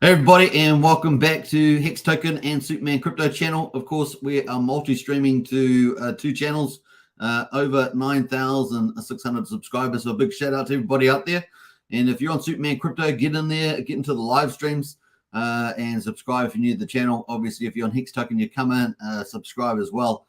Hey everybody, and welcome back to Hex Token and Superman Crypto channel. Of course, we are multi-streaming to two channels, over 9,600 subscribers. So a big shout out to everybody out there. And if you're on Superman Crypto, get in there, get into the live streams, and subscribe if you're new to the channel. Obviously, if you're on Hex Token, you come in, subscribe as well.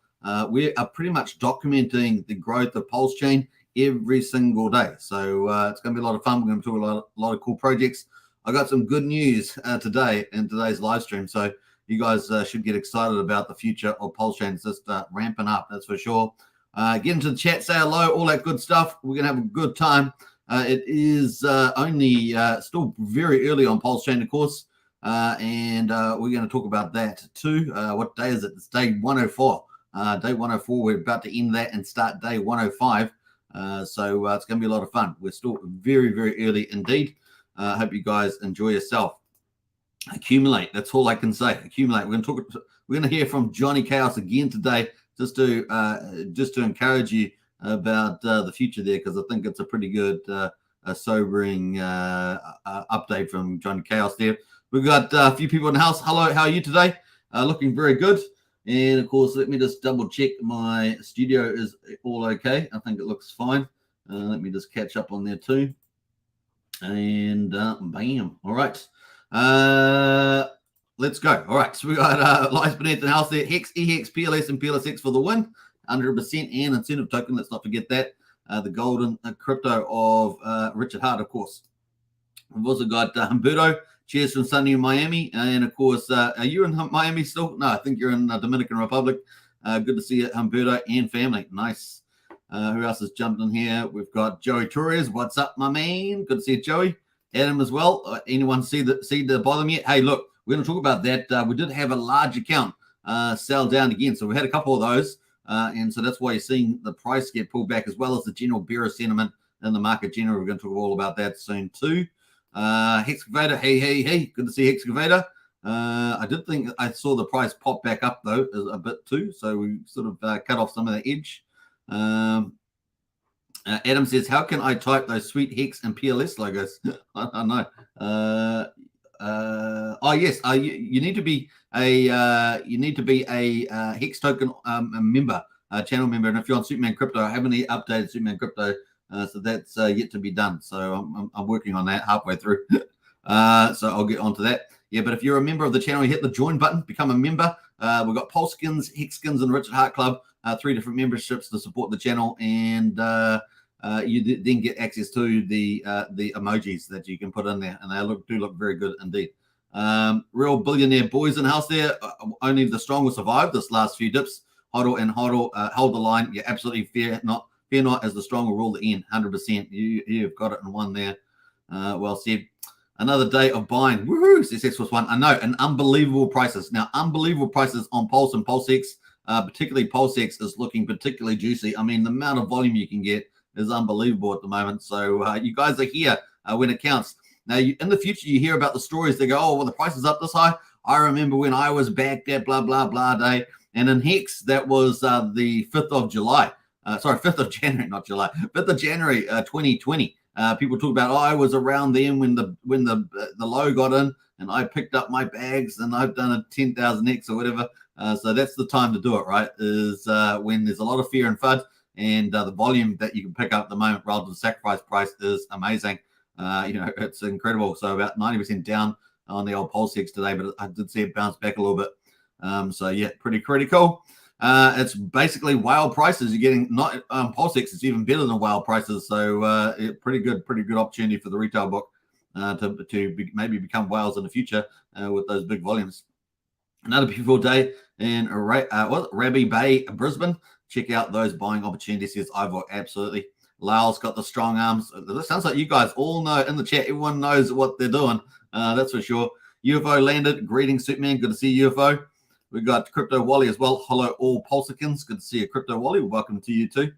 We are pretty much documenting the growth of Pulsechain every single day. So it's going to be a lot of fun. We're going to talk a lot of cool projects. I got some good news today in today's live stream, so you guys should get excited about the future of Pulsechain. It's just ramping up, that's for sure. Get into the chat, say hello, all that good stuff. We're going to have a good time. It is only still very early on Pulsechain, of course, and we're going to talk about that too. What day is it? It's day 104. Day 104, we're about to end that and start day 105. So it's going to be a lot of fun. We're still very, very early indeed. I hope you guys enjoy yourself. Accumulate. That's all I can say. Accumulate. We're going to hear from Johnny Chaos again today, just to encourage you about the future there, because I think it's a pretty good, sobering update from Johnny Chaos there. We've got a few people in the house. Hello, how are you today? Looking very good. And of course, let me just double check my studio is all okay. I think it looks fine. Let me just catch up on there too. And bam. All right. Let's go. All right. So we got Lies Beneath the House there. Hex, EHEX, PLS, and PLSX for the win. 100% and incentive token. Let's not forget that. The golden crypto of Richard Hart, of course. We've also got Humberto. Cheers from sunny Miami. And of course, are you in Miami still? No, I think you're in the Dominican Republic. Good to see you, Humberto and family. Nice. Who else has jumped in here? We've got Joey Torres. What's up, my man? Good to see you, Joey. Adam as well. Anyone see the bottom yet? Hey, look, we're going to talk about that. We did have a large account sell down again. So we had a couple of those. And so that's why you're seeing the price get pulled back, as well as the general bearish sentiment in the market generally. We're going to talk all about that soon too. Hexcavator. Hey. Good to see Hexcavator. I did think I saw the price pop back up, though, a bit too. So we sort of cut off some of the edge. Adam says, how can I type those sweet Hex and PLS logos? I don't know. Oh yes, you need to be a Hex Token member, channel member. And if you're on Superman Crypto, I haven't updated Superman Crypto, so that's yet to be done. So I'm working on that halfway through. So I'll get onto that. Yeah, but if you're a member of the channel, you hit the join button, become a member. We've got Pulskins, Hexkins, and Richard Hart Club. 3 different memberships to support the channel, and you then get access to the emojis that you can put in there, and they do look very good indeed. Real billionaire boys in the house there. Only the strong will survive this last few dips. Hodl and hodl, hold the line. Yeah, absolutely fear not, as the strong will rule the end. 100%. You've got it in one there. Well said. Another day of buying. Woohoo! CSX was one. I know, and unbelievable prices. Now, unbelievable prices on Pulse and Pulsex. Particularly Pulsex is looking particularly juicy. I mean, the amount of volume you can get is unbelievable at the moment. So you guys are here when it counts. Now, in the future, you hear about the stories. They go, oh, well, the price is up this high. I remember when I was back that blah, blah, blah day. And in Hex, that was the 5th of July. 5th of January, not July. 5th of January, 2020. People talk about, oh, I was around then when the low got in, and I picked up my bags, and I've done a 10,000X or whatever. So that's the time to do it, right? Is when there's a lot of fear and FUD, and the volume that you can pick up at the moment relative to the sacrifice price is amazing. It's incredible. So about 90% down on the old Pulsex today, but I did see it bounce back a little bit. So yeah, pretty cool. It's basically whale prices. You're getting not Pulsex is even better than whale prices. So pretty good opportunity for the retail book to maybe become whales in the future with those big volumes. Another beautiful day in Rabbi Bay, Brisbane. Check out those buying opportunities. Yes, Ivor, absolutely. Lyle's got the strong arms. It sounds like you guys all know in the chat. Everyone knows what they're doing. That's for sure. UFO landed. Greetings, Superman. Good to see you, UFO. We got Crypto Wally as well. Hello, all Pulsicans. Good to see you, Crypto Wally. Welcome to you too.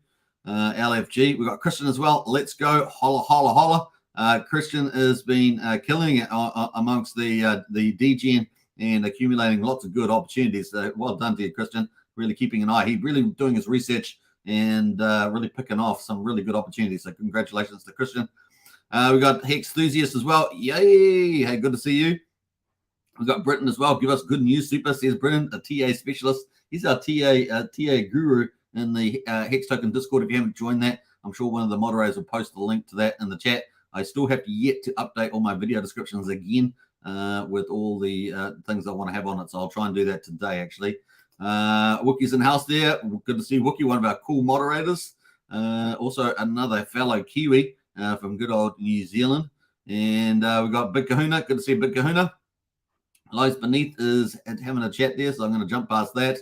LFG. We got Christian as well. Let's go. Holla. Christian has been killing it amongst the DGN and accumulating lots of good opportunities. Well done to you, Christian. Really keeping an eye. He's really doing his research and really picking off some really good opportunities. So congratulations to Christian. We got Hex Enthusiast as well. Yay. Hey, good to see you. We've got Britton as well. Give us good news, super, says Britton, a TA specialist. He's our TA guru in the Hex Token Discord. If you haven't joined that, I'm sure one of the moderators will post the link to that in the chat. I still have yet to update all my video descriptions again with all the things I want to have on it. So I'll try and do that today, actually. Wookie's in house there. Good to see Wookie, one of our cool moderators. Also another fellow Kiwi from good old New Zealand. And we've got Big Kahuna. Good to see Big Kahuna. Lois Beneath is having a chat there, so I'm going to jump past that.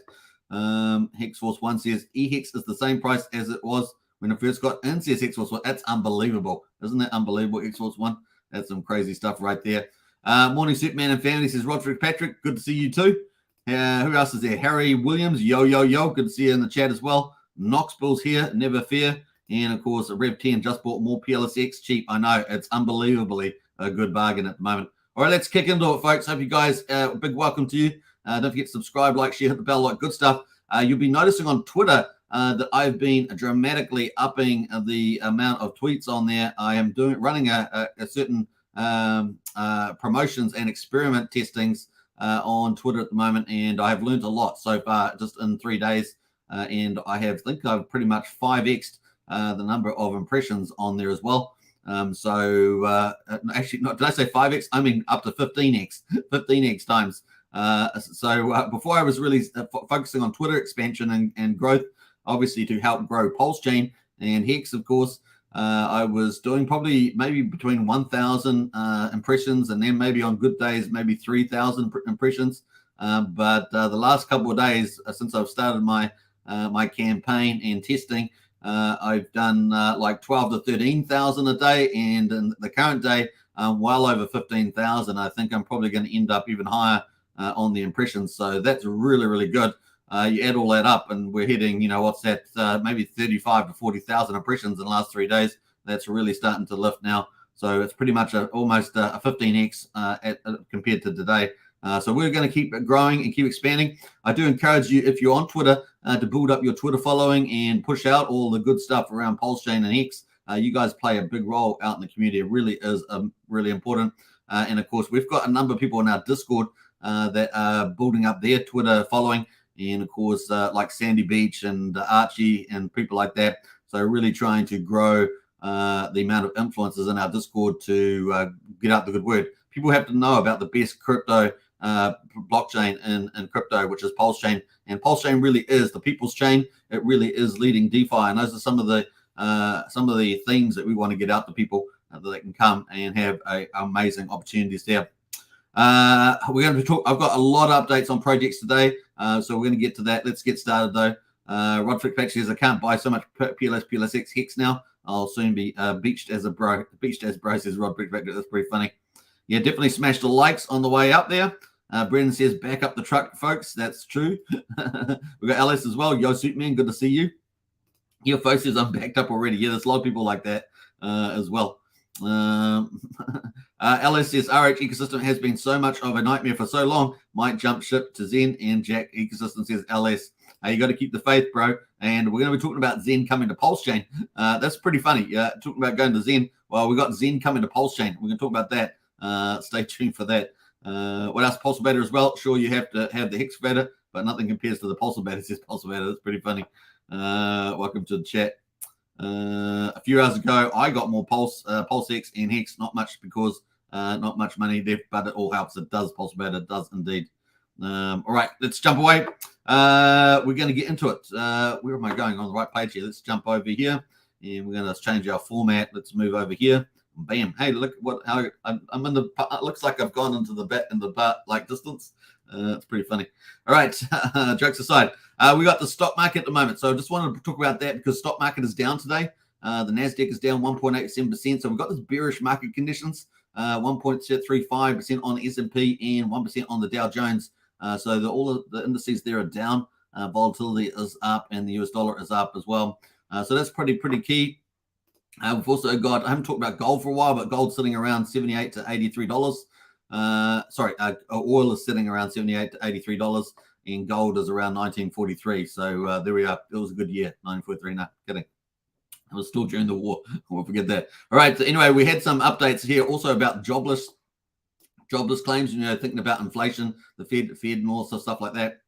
Hexforce1 says, eHex is the same price as it was when it first got in, says Hexforce1. That's unbelievable. Isn't that unbelievable, Hexforce1? That's some crazy stuff right there. Morning, Superman and family, says Roderick Patrick. Good to see you too. Who else is there? Harry Williams. Yo, yo, yo. Good to see you in the chat as well. Knoxville's here. Never fear. And, of course, Rev10 just bought more PLSX cheap. I know. It's unbelievably a good bargain at the moment. All right, let's kick into it, folks. Hope you guys, big welcome to you. Don't forget to subscribe, like, share, hit the bell, like good stuff. You'll be noticing on Twitter that I've been dramatically upping the amount of tweets on there. I am running a certain promotions and experiment testings on Twitter at the moment, and I have learned a lot so far just in 3 days. And I think I've pretty much 5x'd the number of impressions on there as well. Actually, did I say 5x? I mean up to 15x times. Before I was really focusing on Twitter expansion and growth, obviously to help grow Pulsechain and Hex, of course, I was doing probably maybe between 1,000 impressions, and then maybe on good days, maybe 3,000 impressions. But the last couple of days, since I've started my campaign and testing, I've done like 12 to 13,000 a day, and in the current day, well over 15,000. I think I'm probably going to end up even higher on the impressions. So that's really, really good. You add all that up, and we're hitting, what's that? Maybe 35 to 40,000 impressions in the last 3 days. That's really starting to lift now. So it's pretty much almost a 15x compared to today. So we're going to keep growing and keep expanding. I do encourage you, if you're on Twitter, to build up your Twitter following and push out all the good stuff around Pulsechain and Hex. You guys play a big role out in the community. It really is really important. And of course, we've got a number of people in our Discord that are building up their Twitter following. And of course, like Sandy Beach and Archie and people like that. So really trying to grow the amount of influencers in our Discord to get out the good word. People have to know about the best crypto blockchain in crypto, which is Pulsechain. And Pulsechain really is the people's chain. It really is leading DeFi. And those are some of the things that we want to get out to people that they can come and have amazing opportunities there. We're going to talk. I've got a lot of updates on projects today, so we're going to get to that. Let's get started though. Roderick Pack says I can't buy so much PLSX Hex now. I'll soon be beached as bro, says Roderick Pack. That's pretty funny. Yeah, definitely smash the likes on the way up there. Brendan says back up the truck, folks. That's true. We've got Alice as well. Yo, Superman, good to see you. Your folks says I'm backed up already. Yeah, there's a lot of people like that as well. Alice says RH ecosystem has been so much of a nightmare for so long. Might jump ship to Zen. And Jack ecosystem says LS. You got to keep the faith, bro. And we're going to be talking about Zen coming to Pulsechain. That's pretty funny. Talking about going to Zen. Well, we got Zen coming to Pulsechain. We're going to talk about that. Stay tuned for that. What else? Pulsar Beta as well. Sure, you have to have the Hex Beta, but nothing compares to the Pulsar Beta. It says Pulsar Beta. That's pretty funny. Welcome to the chat. A few hours ago, I got more PulseX and Hex. Not much because not much money left, but it all helps. It does. Pulsar Beta does indeed. All right, let's jump away. We're going to get into it. Where am I going? On the right page here. Let's jump over here, and we're going to change our format. Let's move over here. Bam! Hey, look how I'm in the. It looks like I've gone into the butt like distance. It's pretty funny. All right, jokes aside, we got the stock market at the moment. So I just wanted to talk about that because stock market is down today. The Nasdaq is down 1.87%. So we've got this bearish market conditions. 1.35% on S&P and 1% on the Dow Jones. So all of the indices there are down. Volatility is up, and the US dollar is up as well. So that's pretty key. We've also got, I haven't talked about gold for a while, but gold's sitting around $78 to $83. Oil is sitting around $78 to $83, and gold is around 1943. So there we are. It was a good year, 1943. No, kidding. It was still during the war. We'll forget that. All right. So anyway, we had some updates here also about jobless Jobless claims, thinking about inflation, the Fed and all sorts of stuff like that.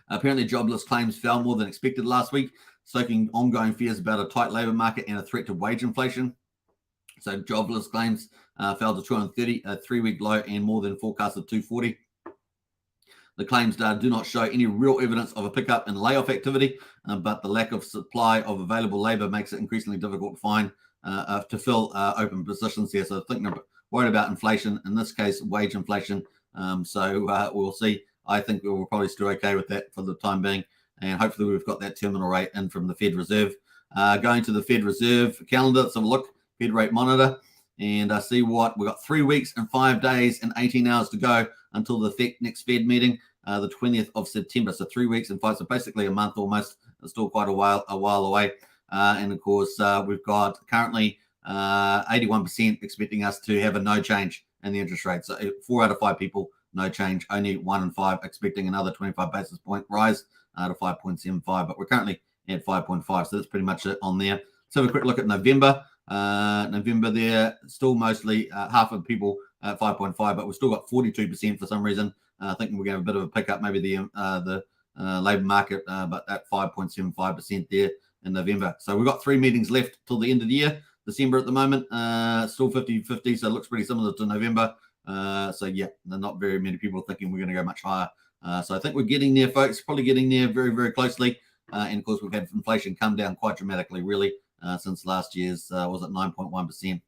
Apparently, jobless claims fell more than expected last week, stoking ongoing fears about a tight labor market and a threat to wage inflation. So jobless claims fell to 230, a 3-week low, and more than forecasted 240. The claims data do not show any real evidence of a pickup in layoff activity, but the lack of supply of available labor makes it increasingly difficult to find to fill open positions here. So worried about inflation, in this case, wage inflation. So we'll see. I think we'll probably still okay with that for the time being, and hopefully we've got that terminal rate in from the Fed Reserve. Going to the Fed Reserve calendar, let's have a look. Fed rate monitor, and I see what we've got 3 weeks and 5 days and 18 hours to go until the next Fed meeting, the 20th of September. So 3 weeks and 5, so basically a month almost. It's still quite a while away. And of course, we've got currently 81% expecting us to have a no change in the interest rate. So 4 out of 5 people, no change. Only 1 in 5 expecting another 25 basis point rise to 5.75. But we're currently at 5.5. So that's pretty much it on there. Let's have a quick look at November. November there, still mostly half of people at 5.5, but we've still got 42% for some reason. Thinking we're going to have a bit of a pickup, maybe the labour market, but at 5.75% there in November. So we've got 3 meetings left till the end of the year. December at the moment, still 50-50, so it looks pretty similar to November. So yeah, there are not very many people thinking we're going to go much higher. So I think we're getting there, folks, probably getting there very, very closely. And of course, we've had inflation come down quite dramatically, really. Since last year's, was it 9.1%?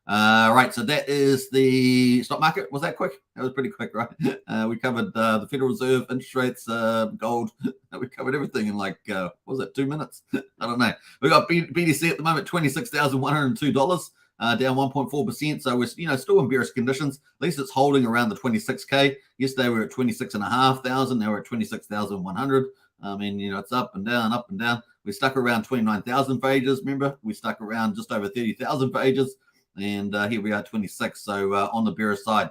Right, so that is the stock market. Was that quick? That was pretty quick, right? We covered the Federal Reserve, interest rates, gold. We covered everything in like, what was it, 2 minutes? I don't know. We got BTC at the moment, $26,102, down 1.4%. So we're still in bearish conditions. At least it's holding around the 26K. Yesterday we were at 26,500. Now we're at 26,100. I mean, it's up and down, up and down. We stuck around 29,000 for ages. Remember, we stuck around just over 30,000 for ages, and here we are, 26. So on the bearish side.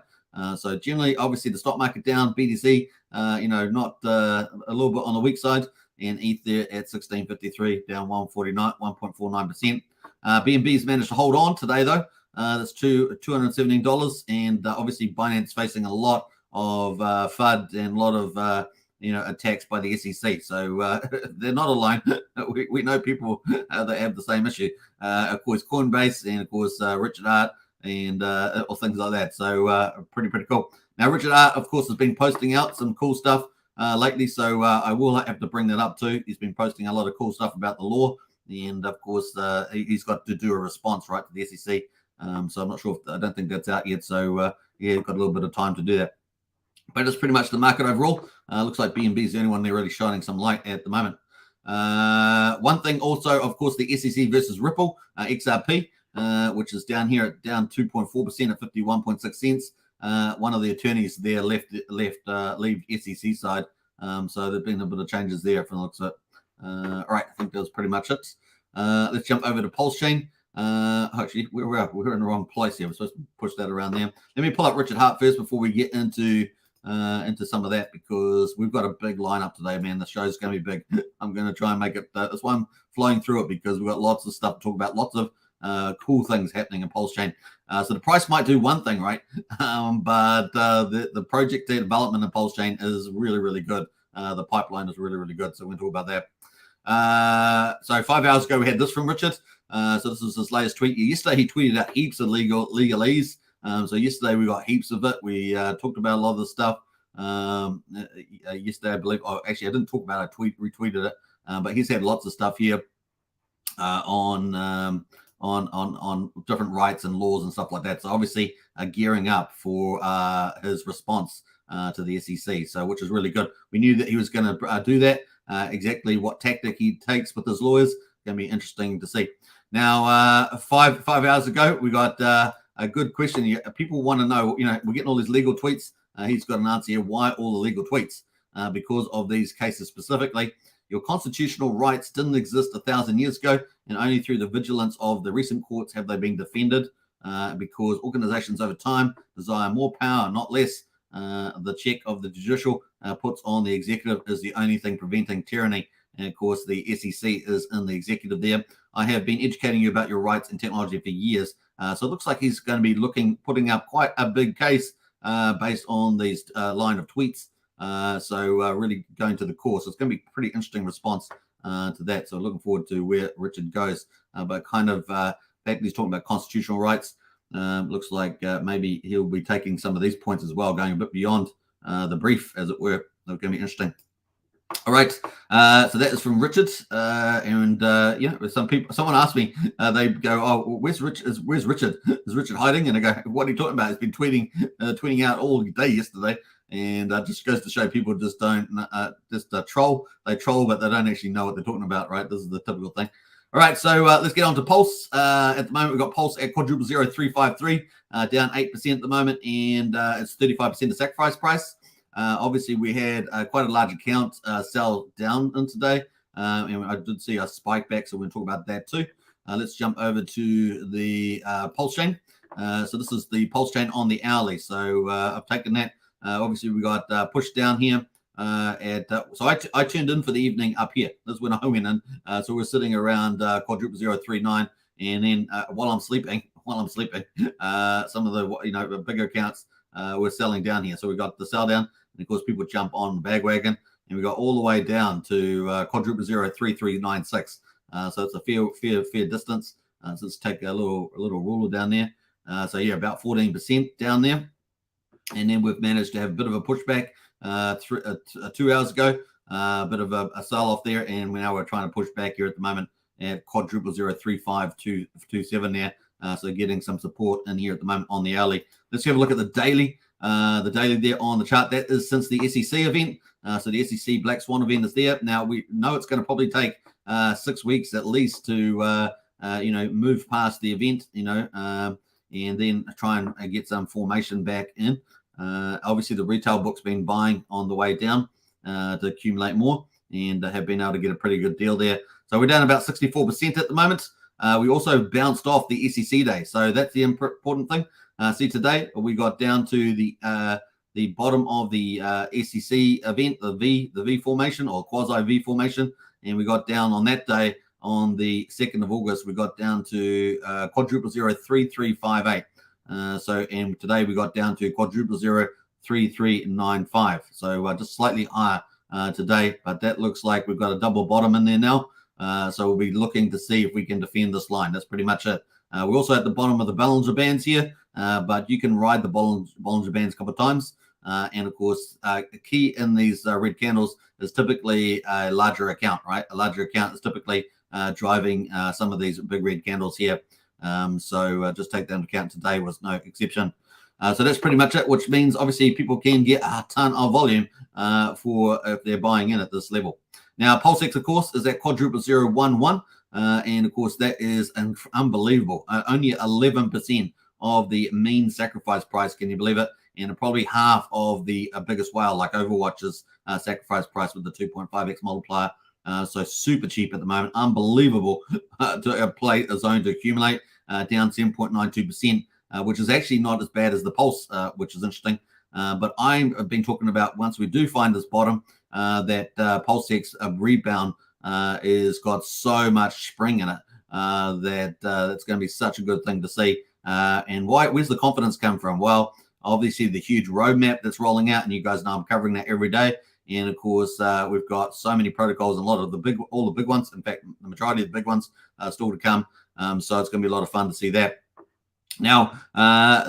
So generally, obviously, the stock market down, BTC, not a little bit on the weak side, and Ether at 1653, down 1.49%. BNB's managed to hold on today though. That's $217, and obviously Binance facing a lot of FUD and a lot of attacks by the SEC. So they're not alone. We know people that have the same issue. Of course, Coinbase and of course Richard Art and or things like that. So pretty cool. Now Richard Art, of course, has been posting out some cool stuff lately. So I will have to bring that up too. He's been posting a lot of cool stuff about the law, and of course he's got to do a response right to the SEC. So I'm not sure. I don't think that's out yet. So yeah, got a little bit of time to do that. But it's pretty much the market overall. Looks like BNB is the only one there really shining some light at the moment. One thing also, of course, the SEC versus Ripple, XRP, which is down here at down 2.4% at 51.6 cents. One of the attorneys there left SEC side. So there's been a bit of changes there from the looks of it. All right, I think that was pretty much it. Let's jump over to Pulsechain. Actually, we're in the wrong place here. We're supposed to push that around there. Let me pull up Richard Hart first before we get into some of that, because we've got a big lineup today, man. The show's going to be big. I'm going to try and make it. That's why I'm flowing through it, because we've got lots of stuff to talk about, lots of cool things happening in Pulsechain. So the price might do one thing, right? But the project development in Pulsechain is really, really good. The pipeline is really, really good. So we're going to talk about that. So 5 hours ago, we had this from Richard. So this is his latest tweet. Yesterday, he tweeted out heaps of legalese. So yesterday, we got heaps of it. We talked about a lot of the stuff yesterday, I believe. Oh, actually, I didn't talk about it. I retweeted it. But he's had lots of stuff here on different rights and laws and stuff like that. So obviously, gearing up for his response to the SEC. So which is really good. We knew that he was going to do that. Exactly what tactic he takes with his lawyers, going to be interesting to see. Now, 5 hours ago, we got a good question. People want to know, we're getting all these legal tweets. He's got an answer here. Why all the legal tweets? Because of these cases specifically. Your constitutional rights didn't exist 1,000 years ago, and only through the vigilance of the recent courts have they been defended, because organizations over time desire more power, not less. The check of the judicial puts on the executive is the only thing preventing tyranny. And of course, the SEC is in the executive there. I have been educating you about your rights in technology for years. So it looks like he's going to be putting up quite a big case based on these line of tweets. So really going to the core. So it's going to be a pretty interesting response to that. So looking forward to where Richard goes. But kind of back he's talking about constitutional rights. Looks like maybe he'll be taking some of these points as well, going a bit beyond the brief, as it were. They're going to be interesting. All right, so that is from Richard, and someone asked me, they go, "Oh, where's Richard? Where's Richard? Is Richard hiding?" And I go, "What are you talking about? He's been tweeting out all day yesterday." And just goes to show people just don't troll. They troll, but they don't actually know what they're talking about, right? This is the typical thing. All right, so let's get on to Pulse. At the moment, we've got Pulse at quadruple 0353, down 8% at the moment, and it's 35% of sacrifice price. Obviously, we had quite a large account sell down in today, and I did see a spike back, so we'll talk about that too. Let's jump over to the Pulsechain. So this is the Pulsechain on the hourly. So I've taken that. Obviously, we got pushed down here. So I tuned in for the evening up here. That's when I went in. So we're sitting around quadruple 039, and then while I'm sleeping, some of the bigger accounts were selling down here. So we got the sell down, and of course people jump on the bagwagon, and we got all the way down to quadruple 03396. So it's a fair distance. So let's take a little ruler down there. So yeah, about 14% down there. And then we've managed to have a bit of a pushback 2 hours ago, a bit of a sell off there, and now we're trying to push back here at the moment at quadruple 03527 there. So getting some support in here at the moment on the hourly. Let's have a look at the daily. The daily there on the chart, that is since the SEC event. So the SEC Black Swan event is there. Now we know it's going to probably take 6 weeks at least to move past the event, and then try and get some formation back in. Obviously, the retail book's been buying on the way down to accumulate more, and have been able to get a pretty good deal there. So we're down about 64% at the moment. We also bounced off the SEC day, so that's the important thing. See, today we got down to the bottom of the SEC event, the V formation or quasi V formation, and we got down on that day on the 2nd of August. We got down to quadruple 03358. And today we got down to quadruple 03395. So just slightly higher today, but that looks like we've got a double bottom in there now. So we'll be looking to see if we can defend this line. That's pretty much it. We're also at the bottom of the Bollinger Bands here, but you can ride the Bollinger Bands a couple of times. And of course, the key in these red candles is typically a larger account, right? A larger account is typically driving some of these big red candles here. So just take that into account. Today was no exception. So that's pretty much it, which means obviously people can get a ton of volume for if they're buying in at this level. Now, Pulsechain, of course, is at quadruple 011. And of course, that is unbelievable. Only 11% of the mean sacrifice price. Can you believe it? And probably half of the biggest whale, like Overwatch's sacrifice price with the 2.5x multiplier. So super cheap at the moment. Unbelievable to play a zone to accumulate, down 7.92%, which is actually not as bad as the Pulse, which is interesting. But I've been talking about once we do find this bottom, that Pulsechain's rebound is got so much spring in it that it's going to be such a good thing to see. And where's the confidence come from? Well, obviously the huge roadmap that's rolling out, and you guys know I'm covering that every day. And of course, we've got so many protocols, and a lot of all the big ones. In fact, the majority of the big ones are still to come. So it's going to be a lot of fun to see that. Now,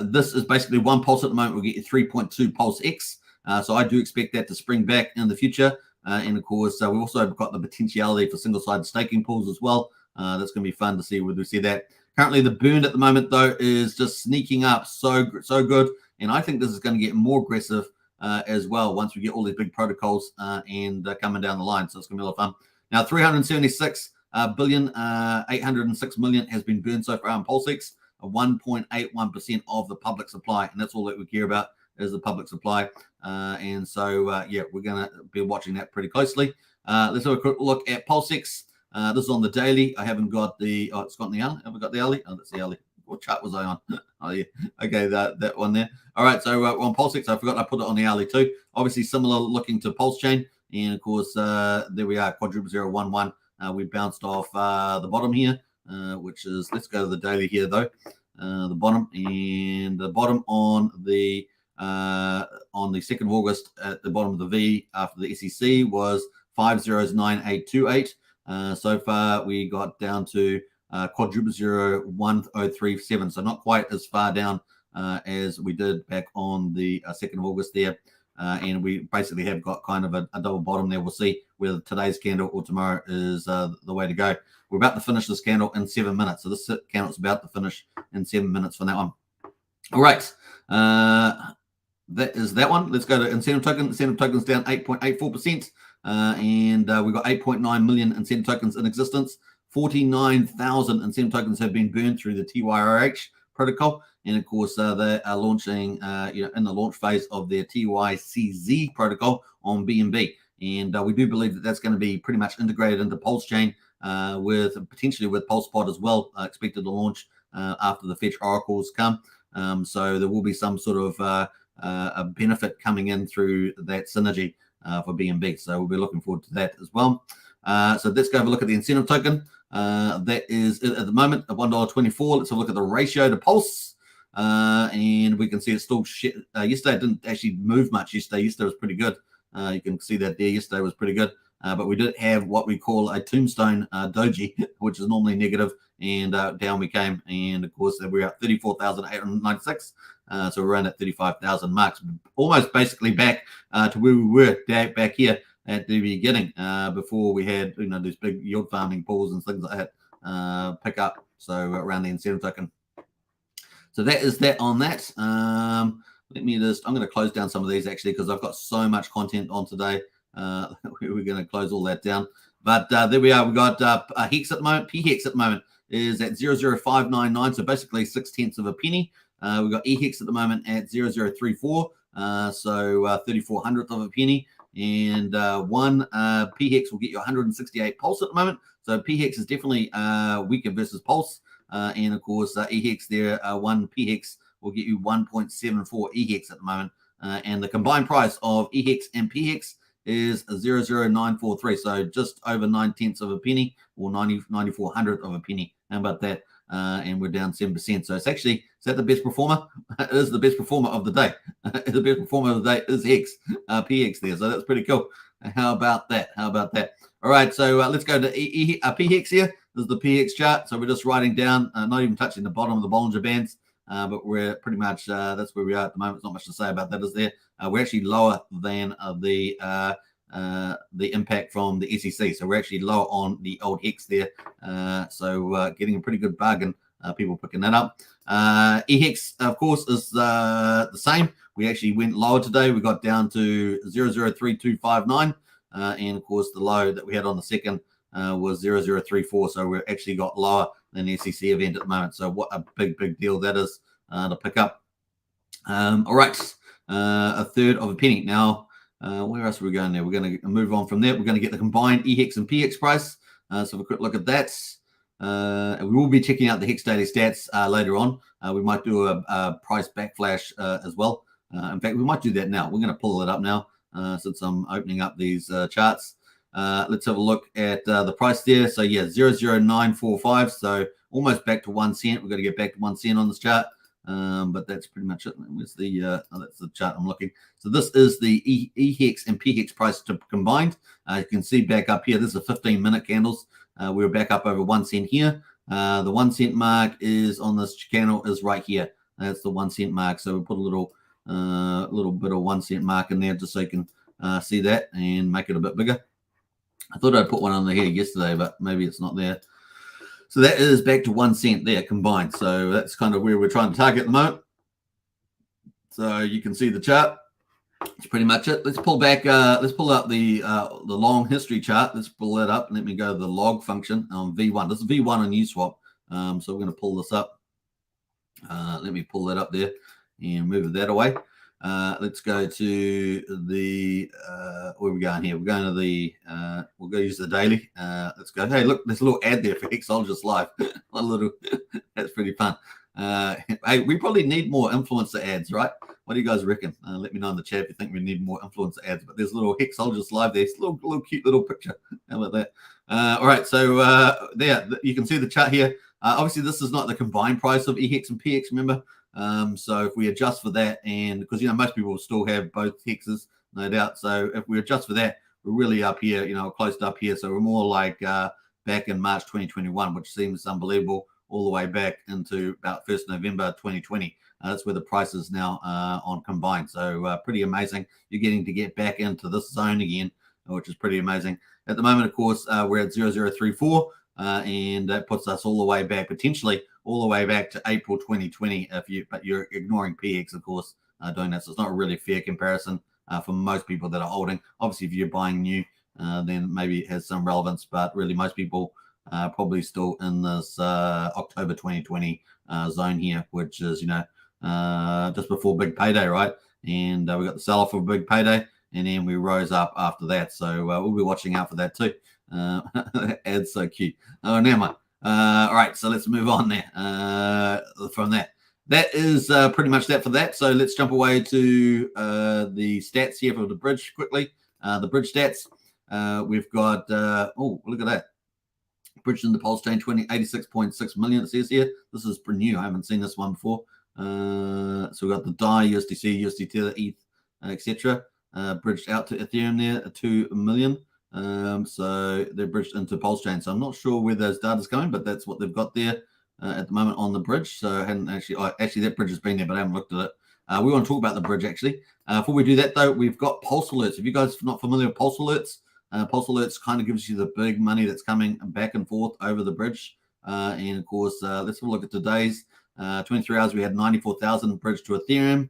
this is basically one Pulse at the moment. We'll get you 3.2 Pulse X. So I do expect that to spring back in the future. And of course, we've also got the potentiality for single-sided staking pools as well. That's going to be fun to see whether we see that. Currently, the burn at the moment, though, is just sneaking up so good. And I think this is going to get more aggressive as well once we get all these big protocols and coming down the line. So it's going to be a lot of fun. Now, 376 billion, 806 million has been burned so far on Pulsechain, 1.81% of the public supply. And that's all that we care about is the public supply. And so, yeah, we're going to be watching that pretty closely. Let's have a quick look at Pulsechain. This is on the daily. I haven't got the, it's got the hourly. Have I got the hourly? Oh, that's the hourly. What chart was I on? Oh, yeah. Okay, that one there. All right, so on Pulsechain, I forgot I put it on the hourly too. Obviously, similar looking to Pulsechain. And of course, there we are, quadruple 011. We bounced off the bottom here, which is, let's go to the daily here though. The bottom, and the bottom on the on the 2nd of August at the bottom of the V after the SEC was 509828. So far, we got down to quadruple 1037. So not quite as far down as we did back on the 2nd of August there. And we basically have got kind of a double bottom there. We'll see whether today's candle or tomorrow is the way to go. We're about to finish this candle in 7 minutes. So this candle is about to finish in 7 minutes for that one. All right. That is that one. Let's go to incentive token. Incentive tokens down 8.84%. And we've got 8.9 million incentive tokens in existence. 49,000 incentive tokens have been burned through the TYRH protocol. And of course, they are launching, in the launch phase of their TYCZ protocol on BNB. And we do believe that that's going to be pretty much integrated into Pulsechain with potentially with PulsePod as well, expected to launch after the fetch oracles come. So there will be some sort of a benefit coming in through that synergy for BNB. So we'll be looking forward to that as well. So let's go have a look at the incentive token. That is at the moment at $1.24. Let's have a look at the ratio to Pulse. And we can see it's still shit. Yesterday it didn't actually move much. Yesterday was pretty good. You can see that there. Yesterday was pretty good. But we did have what we call a tombstone doji, which is normally negative, and down we came. And of course, we're at 34,896. So we're around at 35,000 marks, almost basically back to where we were back here at the beginning before we had these big yield farming pools and things like that pick up. So around the incentive token. So that is that on that. I'm going to close down some of these actually because I've got so much content on today. We're going to close all that down. But there we are. We've got Hex at the moment. P-Hex at the moment is at 0.0599. So basically 6/10 of a penny. We've got E-Hex at the moment at 0.034. So 34/100th of a penny. And one P-Hex will get you 168 Pulse at the moment. So P-Hex is definitely weaker versus Pulse. And of course, E-Hex there, one P-Hex will get you 1.74 E-Hex at the moment. And the combined price of E-Hex and P-Hex is 0.0943. So just over 9/10 of a penny or 94/100th of a penny. How about that? And we're down 7%. So it's actually, is that the best performer? It is the best performer of the day. The best performer of the day is Hex, P-Hex there. So that's pretty cool. How about that? All right, so let's go to P-Hex here. This is the P-Hex chart. So we're just writing down, not even touching the bottom of the Bollinger Bands, but we're pretty much, that's where we are at the moment. There's not much to say about that, is there? We're actually lower than the impact from the SEC. So we're actually lower on the old Hex there. So getting a pretty good bargain, people picking that up. E-Hex, of course, is the same. We actually went lower today. We got down to 0.03259. And of course, the low that we had on the second was 0.034. So we actually got lower than the SEC event at the moment. So what a big deal that is to pick up. All right, a third of a penny. Now, where else are we going there? We're going to move on from there. We're going to get the combined E-Hex and P-Hex price. So have a quick look at that. We will be checking out the Hex daily stats later on. We might do a price backflash as well. In fact, we might do that now. We're going to pull it up now since I'm opening up these charts. Let's have a look at the price there. So yeah, 0.0945. So almost back to 1 cent. We've got to get back to 1 cent on this chart. But that's pretty much it. Where's the that's the chart I'm looking. So this is the E-Hex and P-Hex price combined. You can see back up here. This is a 15-minute candles. We're back up over 1 cent here. The 1 cent mark is on this candle is right here. That's the 1 cent mark. So we put a little bit of 1 cent mark in there just so you can see that and make it a bit bigger. I thought I'd put one on the here yesterday, but maybe it's not there. So that is back to 1 cent there combined. So that's kind of where we're trying to target at the moment. So you can see the chart. That's pretty much it. Let's pull back. Let's pull up the long history chart. Let's pull that up. Let me go to the log function on V1. This is V1 on Uswap. So we're going to pull this up. Let me pull that up there and move that away. Let's go to the where are we going here? We're going to the we'll go use the daily. Let's go. Hey, look, there's a little ad there for Hex Soldiers Live. A little that's pretty fun. Hey, we probably need more influencer ads, right? What do you guys reckon? Let me know in the chat if you think we need more influencer ads. But there's a little Hex Soldiers Live there. It's a little cute little picture. How about that? All right, so there you can see the chart here. Obviously, this is not the combined price of E-Hex and P-Hex. Remember, So if we adjust for that, and because most people still have both hexes, no doubt. So if we adjust for that, we're really up here, close to up here. So we're more like back in March 2021, which seems unbelievable, all the way back into about 1st November 2020. That's where the price is now on combined. So pretty amazing. You're getting to get back into this zone again, which is pretty amazing. At the moment, of course, we're at 0034, and that puts us all the way back, potentially all the way back to April 2020. But you're ignoring PX, of course, doing that. So it's not a really fair comparison for most people that are holding. Obviously, if you're buying new, then maybe it has some relevance. But really, most people probably still in this October 2020 zone here, which is just before big payday, right? And we got the sell-off of big payday, and then we rose up after that. So we'll be watching out for that too. Ad's so cute. Oh, never mind. All right, so let's move on there from that. That is pretty much that for that. So let's jump away to the stats here for the bridge quickly. The bridge stats. We've got, oh, look at that. Bridge in the Pulsechain 86.6 million, it says here. This is pretty new. I haven't seen this one before. So we've got the DAI, USDC, USD Tether, ETH, etc. Bridged out to Ethereum there, 2 million. So they're bridged into Pulsechain. So I'm not sure where those data's going, but that's what they've got there at the moment on the bridge. So I hadn't actually that bridge has been there, but I haven't looked at it. We want to talk about the bridge actually. Before we do that though, we've got Pulse Alerts. If you guys are not familiar with Pulse Alerts kind of gives you the big money that's coming back and forth over the bridge. And of course, let's have a look at today's 23 hours. We had 94,000 bridged to Ethereum.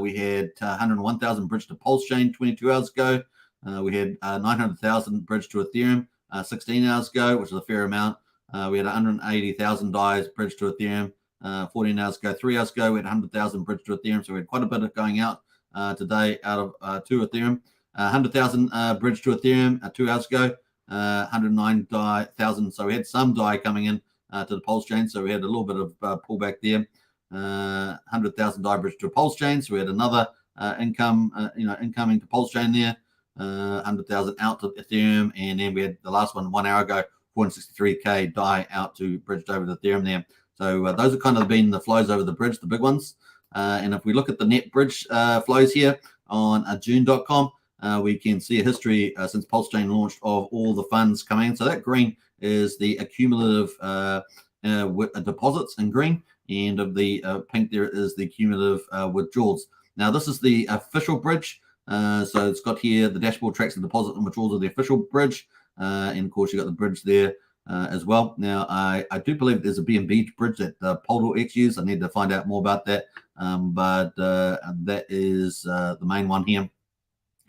We had 101,000 bridged to Pulsechain 22 hours ago. We had 900,000 bridged to Ethereum 16 hours ago, which is a fair amount. We had 180,000 DAIs bridged to Ethereum 14 hours ago. 3 hours ago, we had 100,000 bridged to Ethereum. So we had quite a bit of going out today out of to Ethereum. 100,000 bridged to Ethereum 2 hours ago. 109,000. So we had some DAI coming in to the Pulsechain. So we had a little bit of pullback there. 100,000 DAI bridged to a Pulsechain. So we had another incoming to Pulsechain there. 100,000 out to Ethereum, and then we had the last one 1 hour ago, 463k DAI out to bridged over to Ethereum there. So those have kind of been the flows over the bridge, the big ones. And if we look at the net bridge flows here on June.com, we can see a history since Pulsechain launched of all the funds coming in. So that green is the accumulative deposits in green, and of the pink there is the cumulative withdrawals. Now this is the official bridge. So it's got here the dashboard tracks the deposit and withdrawals of the official bridge, and of course you got the bridge there as well. Now I do believe there's a BNB bridge that PolDX use. I need to find out more about that, but that is the main one here,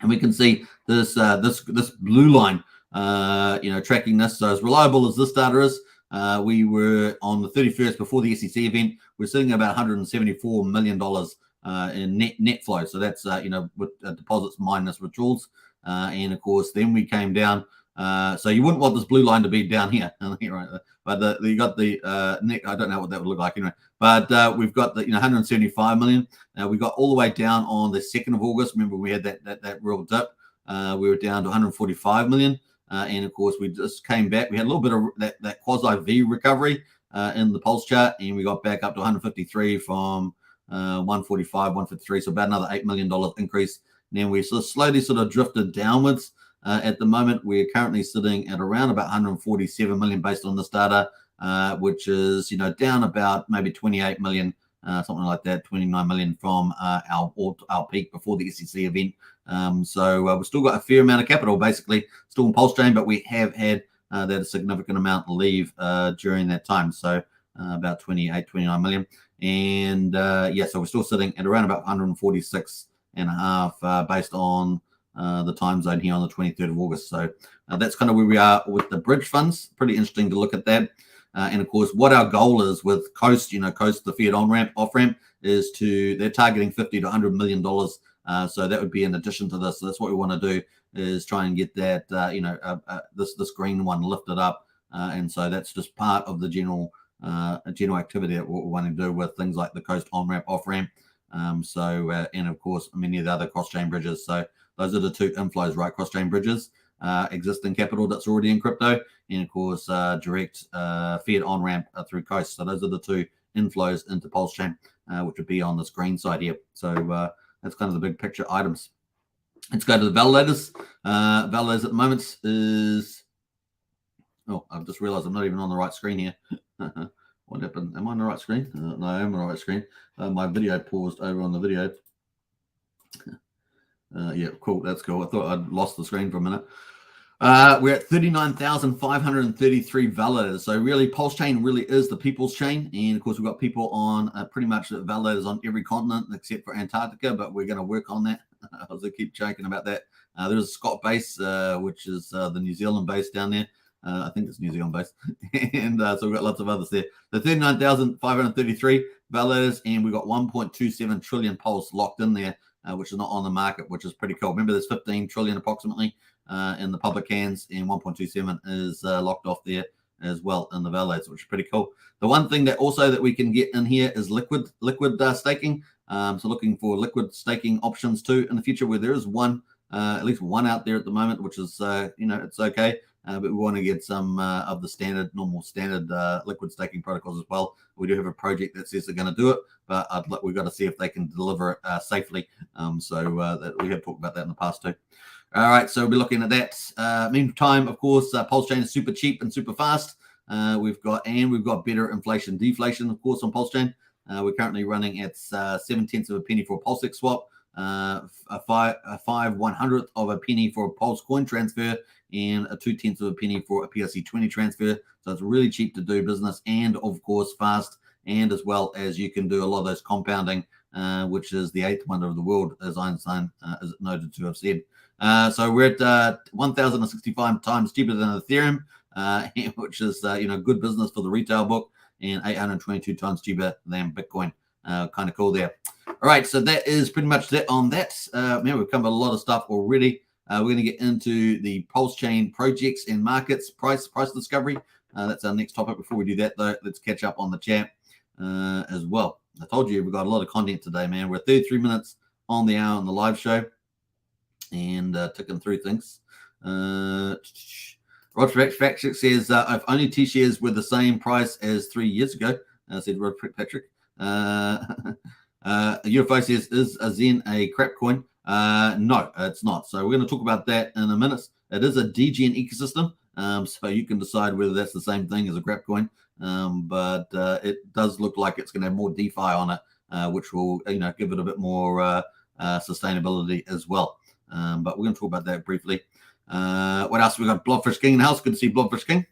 and we can see this this blue line, tracking this. So as reliable as this data is, we were on the 31st before the SEC event. We're sitting at about $174 million. In net flow. So that's with deposits minus withdrawals, and of course then we came down. So you wouldn't want this blue line to be down here, right? But you got the net. I don't know what that would look like anyway. But we've got the 175 million. We got all the way down on the 2nd of August. Remember we had that real dip. We were down to 145 million, and of course we just came back. We had a little bit of that quasi V recovery in the pulse chart, and we got back up to 153 from 145, 153, so about another $8 million increase. And then we slowly drifted downwards. At the moment, we're currently sitting at around about 147 million based on this data, which is down about maybe 28 million, something like that, 29 million from our peak before the SEC event. So we've still got a fair amount of capital, basically still in Pulsechain, but we have had that a significant amount leave during that time. So about 28, 29 million. And so we're still sitting at around about 146 and a half based on the time zone here on the 23rd of August. So that's kind of where we are with the bridge funds. Pretty interesting to look at that. And of course, what our goal is with Coast, Coast, the fiat on-ramp, off-ramp, is they're targeting $50 to $100 million. So that would be in addition to this. So that's what we want to do, is try and get that, this green one lifted up. And so that's just part of the general activity that what we want to do with things like the Coast on-ramp, off-ramp. And of course, many of the other cross-chain bridges. So those are the two inflows, right? Cross-chain bridges, existing capital that's already in crypto, and of course, direct fiat on-ramp through Coast. So those are the two inflows into Pulsechain, which would be on this green side here. So that's kind of the big picture items. Let's go to the validators. Validators at the moment is, oh, I've just realized I'm not even on the right screen here. What happened? Am I on the right screen? No, I am on the right screen. My video paused over on the video. Yeah, cool. That's cool. I thought I'd lost the screen for a minute. We're at 39,533 validators. So really, Pulsechain really is the people's chain. And of course, we've got people on pretty much validators on every continent except for Antarctica, but we're going to work on that. As I keep joking about that. There's a Scott base, which is the New Zealand base down there. I think it's New Zealand based. And so we've got lots of others there. The 39,533 validators, and we've got 1.27 trillion pulse locked in there, which is not on the market, which is pretty cool. Remember, there's 15 trillion approximately in the public hands, and 1.27 is locked off there as well in the validators, which is pretty cool. The one thing that also that we can get in here is liquid staking. So looking for liquid staking options too in the future, where there is one, at least one out there at the moment, which is, it's okay. But we want to get some of the normal standard liquid staking protocols as well. We do have a project that says they're going to do it, but we've got to see if they can deliver it safely. That we have talked about that in the past too. All right, so we'll be looking at that. Meantime, of course, Pulsechain is super cheap and super fast. We've got better inflation deflation, of course, on Pulsechain. We're currently running at 0.7 of a penny for a Pulsex swap, a 5/100th of a penny for a Pulse coin transfer, and a 0.2 of a penny for a PRC20 transfer. So it's really cheap to do business, and of course fast, and as well as you can do a lot of those compounding, which is the eighth wonder of the world, as Einstein is noted to have said. So we're at 1,065 times cheaper than Ethereum, which is good business for the retail book, and 822 times cheaper than Bitcoin. Kind of cool there. All right, so that is pretty much that on that. Man, we've covered a lot of stuff already. We're going to get into the Pulsechain projects and markets, price discovery. That's our next topic. Before we do that, though, let's catch up on the chat as well. I told you we've got a lot of content today, man. We're 33 minutes on the hour on the live show and ticking through things. Roger Patrick says, if only T-shares were the same price as 3 years ago, said Rod Patrick. UFO says, is a Zen a crap coin? No, it's not. So we're going to talk about that in a minute. It is a DGN ecosystem, so you can decide whether that's the same thing as a crap coin. But it does look like it's going to have more DeFi on it, which will give it a bit more sustainability as well. But we're going to talk about that briefly. What else? We got Blobfish King in the house. Good to see Blobfish King.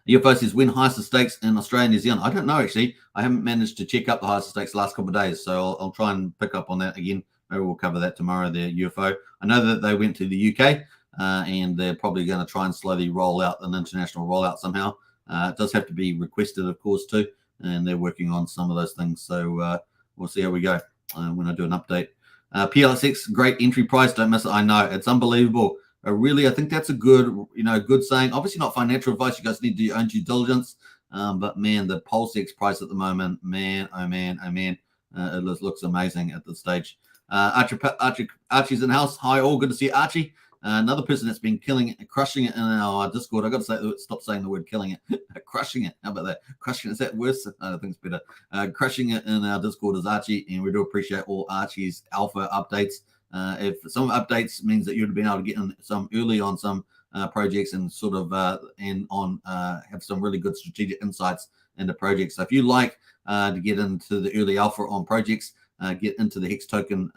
UFO says, win highest stakes in Australia and New Zealand. I don't know, actually. I haven't managed to check up the highest stakes the last couple of days, so I'll try and pick up on that again. Maybe we'll cover that tomorrow, the UFO. I know that they went to the UK, and they're probably going to try and slowly roll out an international rollout somehow. It does have to be requested, of course, too, and they're working on some of those things. So we'll see how we go when I do an update. PLSX, great entry price. Don't miss it. I know. It's unbelievable. Really, I think that's a good, good saying. Obviously not financial advice. You guys need to do your own due diligence. But man, the Pulsex price at the moment, man, oh man, it looks amazing at this stage. Archie's in the house. Hi, all. Good to see Archie. Another person that's been killing it, crushing it in our Discord. I got to say, stop saying the word killing it, crushing it. How about that? Crushing it, is that worse? I think it's better. Crushing it in our Discord is Archie, and we do appreciate all Archie's alpha updates. If some updates means that you'd have been able to get in some early on some projects and sort of have some really good strategic insights into projects. So if you like to get into the early alpha on projects, get into the Hex Token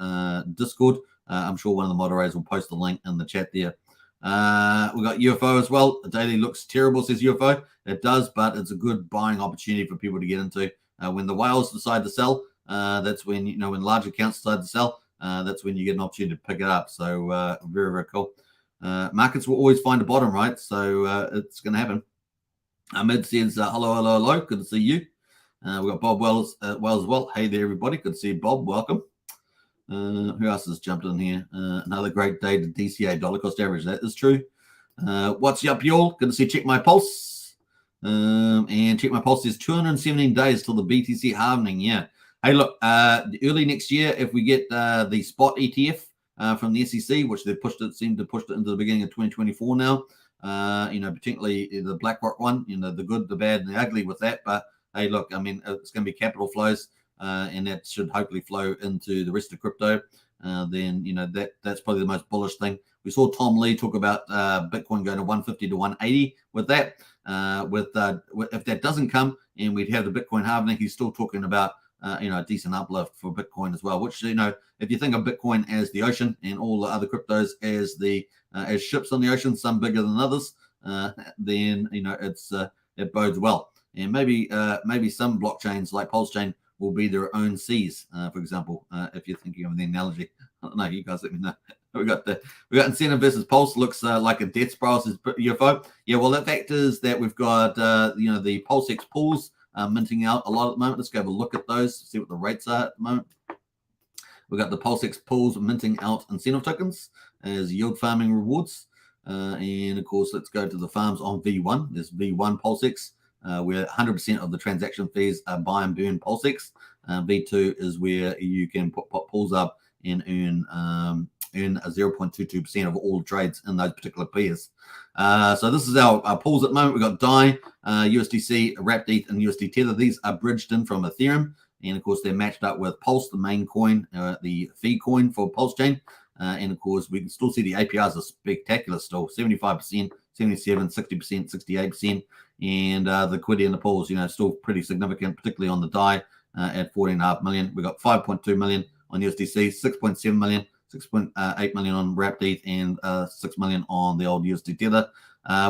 Discord. I'm sure one of the moderators will post the link in the chat there. We got UFO as well. The daily looks terrible, says UFO. It does, but it's a good buying opportunity for people to get into. When the whales decide to sell, that's when, when large accounts decide to sell, that's when you get an opportunity to pick it up. So very, very cool. Markets will always find a bottom, right? So it's going to happen. Ahmed says, hello. Good to see you. We've got Bob Wells as well. Hey there, everybody. Good to see you, Bob. Welcome. Who else has jumped in here? Another great day to DCA, dollar cost average. That is true. What's up, y'all? Good to see Check My Pulse. And Check My Pulse is 217 days till the BTC halvening. Yeah. Hey, look, early next year, if we get the spot ETF from the SEC, which they seem to push it into the beginning of 2024 now, particularly the BlackRock one, the good, the bad, and the ugly with that. But hey, look, I mean, it's going to be capital flows, and that should hopefully flow into the rest of crypto. Then that's probably the most bullish thing. We saw Tom Lee talk about Bitcoin going to 150 to 180 with that. If that doesn't come and we'd have the Bitcoin halving, he's still talking about a decent uplift for Bitcoin as well. Which if you think of Bitcoin as the ocean and all the other cryptos as as ships on the ocean, some bigger than others, then it bodes well. And maybe some blockchains like Pulsechain will be their own seas, for example, if you're thinking of the analogy. I don't know, you guys let me know. We got incentive versus Pulse. Looks like a death spiral, says UFO. Yeah, well, the fact is that we've got the Pulsex pools minting out a lot at the moment. Let's go have a look at those, see what the rates are at the moment. We've got the Pulsex pools minting out incentive tokens as yield farming rewards. And of course, let's go to the farms on V1. There's V1 Pulsex, where 100% of the transaction fees are buy and burn Pulsex. V2 is where you can put pools up and earn a 0.22% of all trades in those particular pairs. So this is our pools at the moment. We've got DAI, USDC, Wrapped ETH, and USD Tether. These are bridged in from Ethereum. And of course, they're matched up with Pulse, the main coin, the fee coin for Pulsechain. And of course, we can still see the APRs are spectacular still, 75%, 77, 60%, 68%. And the liquidity in the pools, still pretty significant, particularly on the DAI at 14.5 million. We've got 5.2 million on USDC, 6.7 million, 6.8 million on Wrapped ETH, and 6 million on the old USD Tether.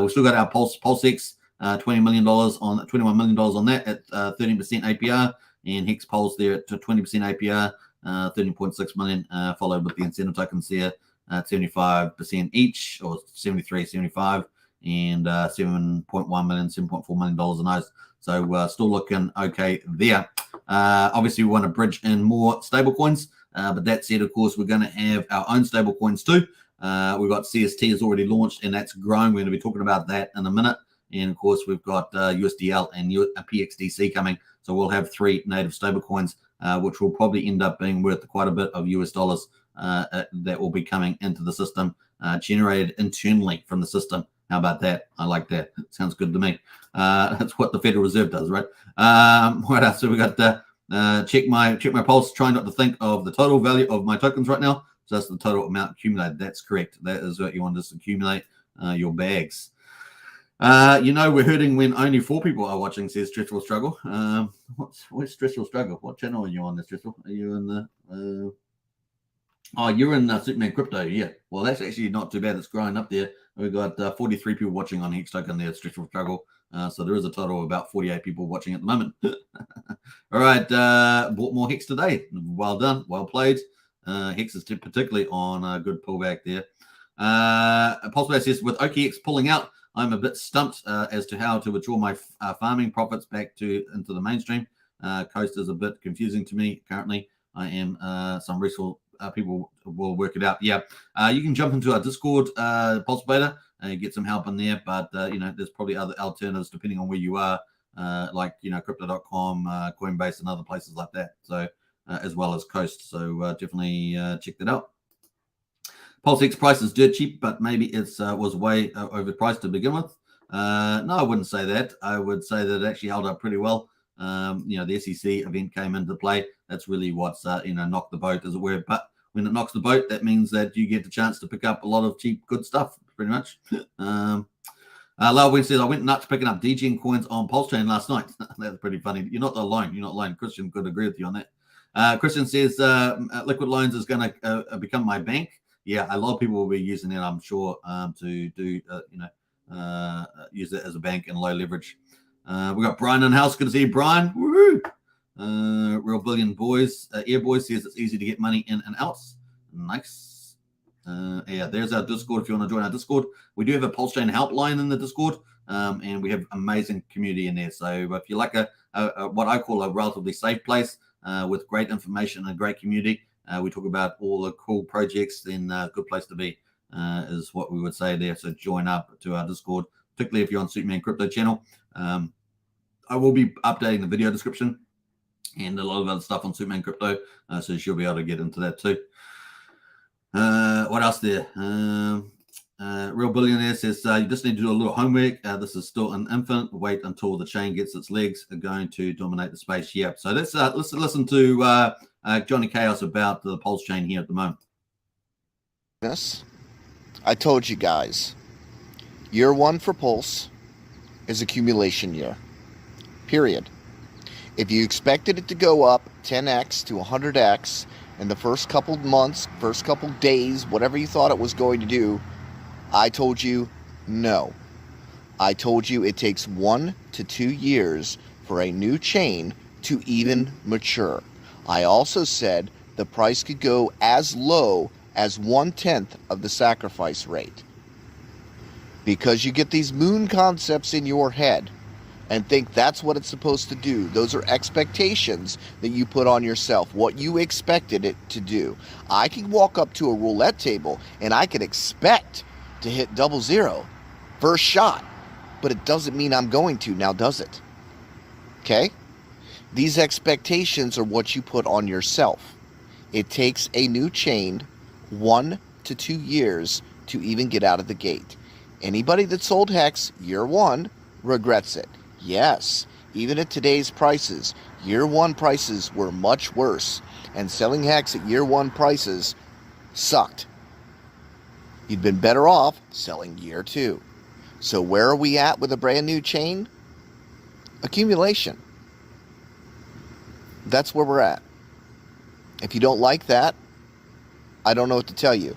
We've still got our Pulsex, $21 million on that at 13% APR, and Hex Pulse there at 20% APR, 13.6 million, followed with the incentive tokens there at 75% each, or 73, 75, and 7.1 million, $7.4 million on those. So still looking okay there. Obviously, we want to bridge in more stable coins. But that said, of course, we're going to have our own stable coins too. We've got CST has already launched, and that's growing. We're going to be talking about that in a minute. And of course, we've got USDL and PXDC coming. So we'll have 3 native stable coins, which will probably end up being worth quite a bit of US dollars that will be coming into the system, generated internally from the system. How about that? I like that. Sounds good to me. That's what the Federal Reserve does, right? What else? So we got check my pulse. Try not to think of the total value of my tokens right now. So that's the total amount accumulated. That's correct. That is what you want to accumulate your bags. We're hurting when only 4 people are watching, says Stressful Struggle. What's Stressful Struggle? What channel are you on there, Stressful? Are you in the... you're in Superman Crypto, yeah. Well, that's actually not too bad. It's growing up there. We've got 43 people watching on Hex Token there, Stressful Struggle. So there is a total of about 48 people watching at the moment. All right, bought more Hex today. Well done, well played. Hex is particularly on a good pullback there. Pulsechain says, with OKX pulling out, I'm a bit stumped as to how to withdraw my farming profits back into the mainstream. Coast is a bit confusing to me currently. I am some resource people will work it out. Yeah, you can jump into our Discord, Pulse Beta, and get some help in there. But there's probably other alternatives depending on where you are, like Crypto.com, Coinbase, and other places like that. So as well as Coast. So definitely check that out. Pulsex price is dirt cheap, but maybe it was way overpriced to begin with. No, I wouldn't say that. I would say that it actually held up pretty well. The SEC event came into play. That's really what's knocked the boat, as it were. But when it knocks the boat, that means that you get the chance to pick up a lot of cheap, good stuff, pretty much. Lowell says, I went nuts picking up DGen coins on Pulsechain last night. That's pretty funny. You're not alone. You're not alone. Christian could agree with you on that. Christian says, Liquid Loans is going to become my bank. Yeah, a lot of people will be using it, I'm sure, to do, use it as a bank and low leverage. We got Brian in the house. Good to see you, Brian. Woohoo! Real Billion Boys. Air Boys says it's easy to get money in and out. Nice. Yeah, there's our Discord if you want to join our Discord. We do have a Pulsechain helpline in the Discord, and we have amazing community in there. So if you like a what I call a relatively safe place with great information and a great community, we talk about all the cool projects, then a good place to be is what we would say there. So join up to our Discord, particularly if you're on Superman Crypto channel. I will be updating the video description and a lot of other stuff on Superman Crypto, so you'll be able to get into that too. What else there? Real Billionaire says you just need to do a little homework. This is still an infant. Wait until the chain gets its legs. Are going to dominate the space here. So let's listen to Johnny Chaos about the Pulse chain here at the moment. I told you guys, year one for Pulse is accumulation year. Period. If you expected it to go up 10x to 100x in the first couple months, first couple days, whatever you thought it was going to do, I told you no. I told you it takes 1 to 2 years for a new chain to even mature. I also said the price could go as low as 1/10 of the sacrifice rate. Because you get these moon concepts in your head and think that's what it's supposed to do. Those are expectations that you put on yourself, what you expected it to do. I can walk up to a roulette table and I can expect to hit 00 first shot, but it doesn't mean I'm going to, now does it? Okay? These expectations are what you put on yourself. It takes a new chain 1 to 2 years to even get out of the gate. Anybody that sold Hex year one regrets it. Yes, even at today's prices, year one prices were much worse, and selling Hex at year one prices sucked. You'd been better off selling year two. So where are we at with a brand new chain? Accumulation. That's where we're at. If you don't like that, I don't know what to tell you.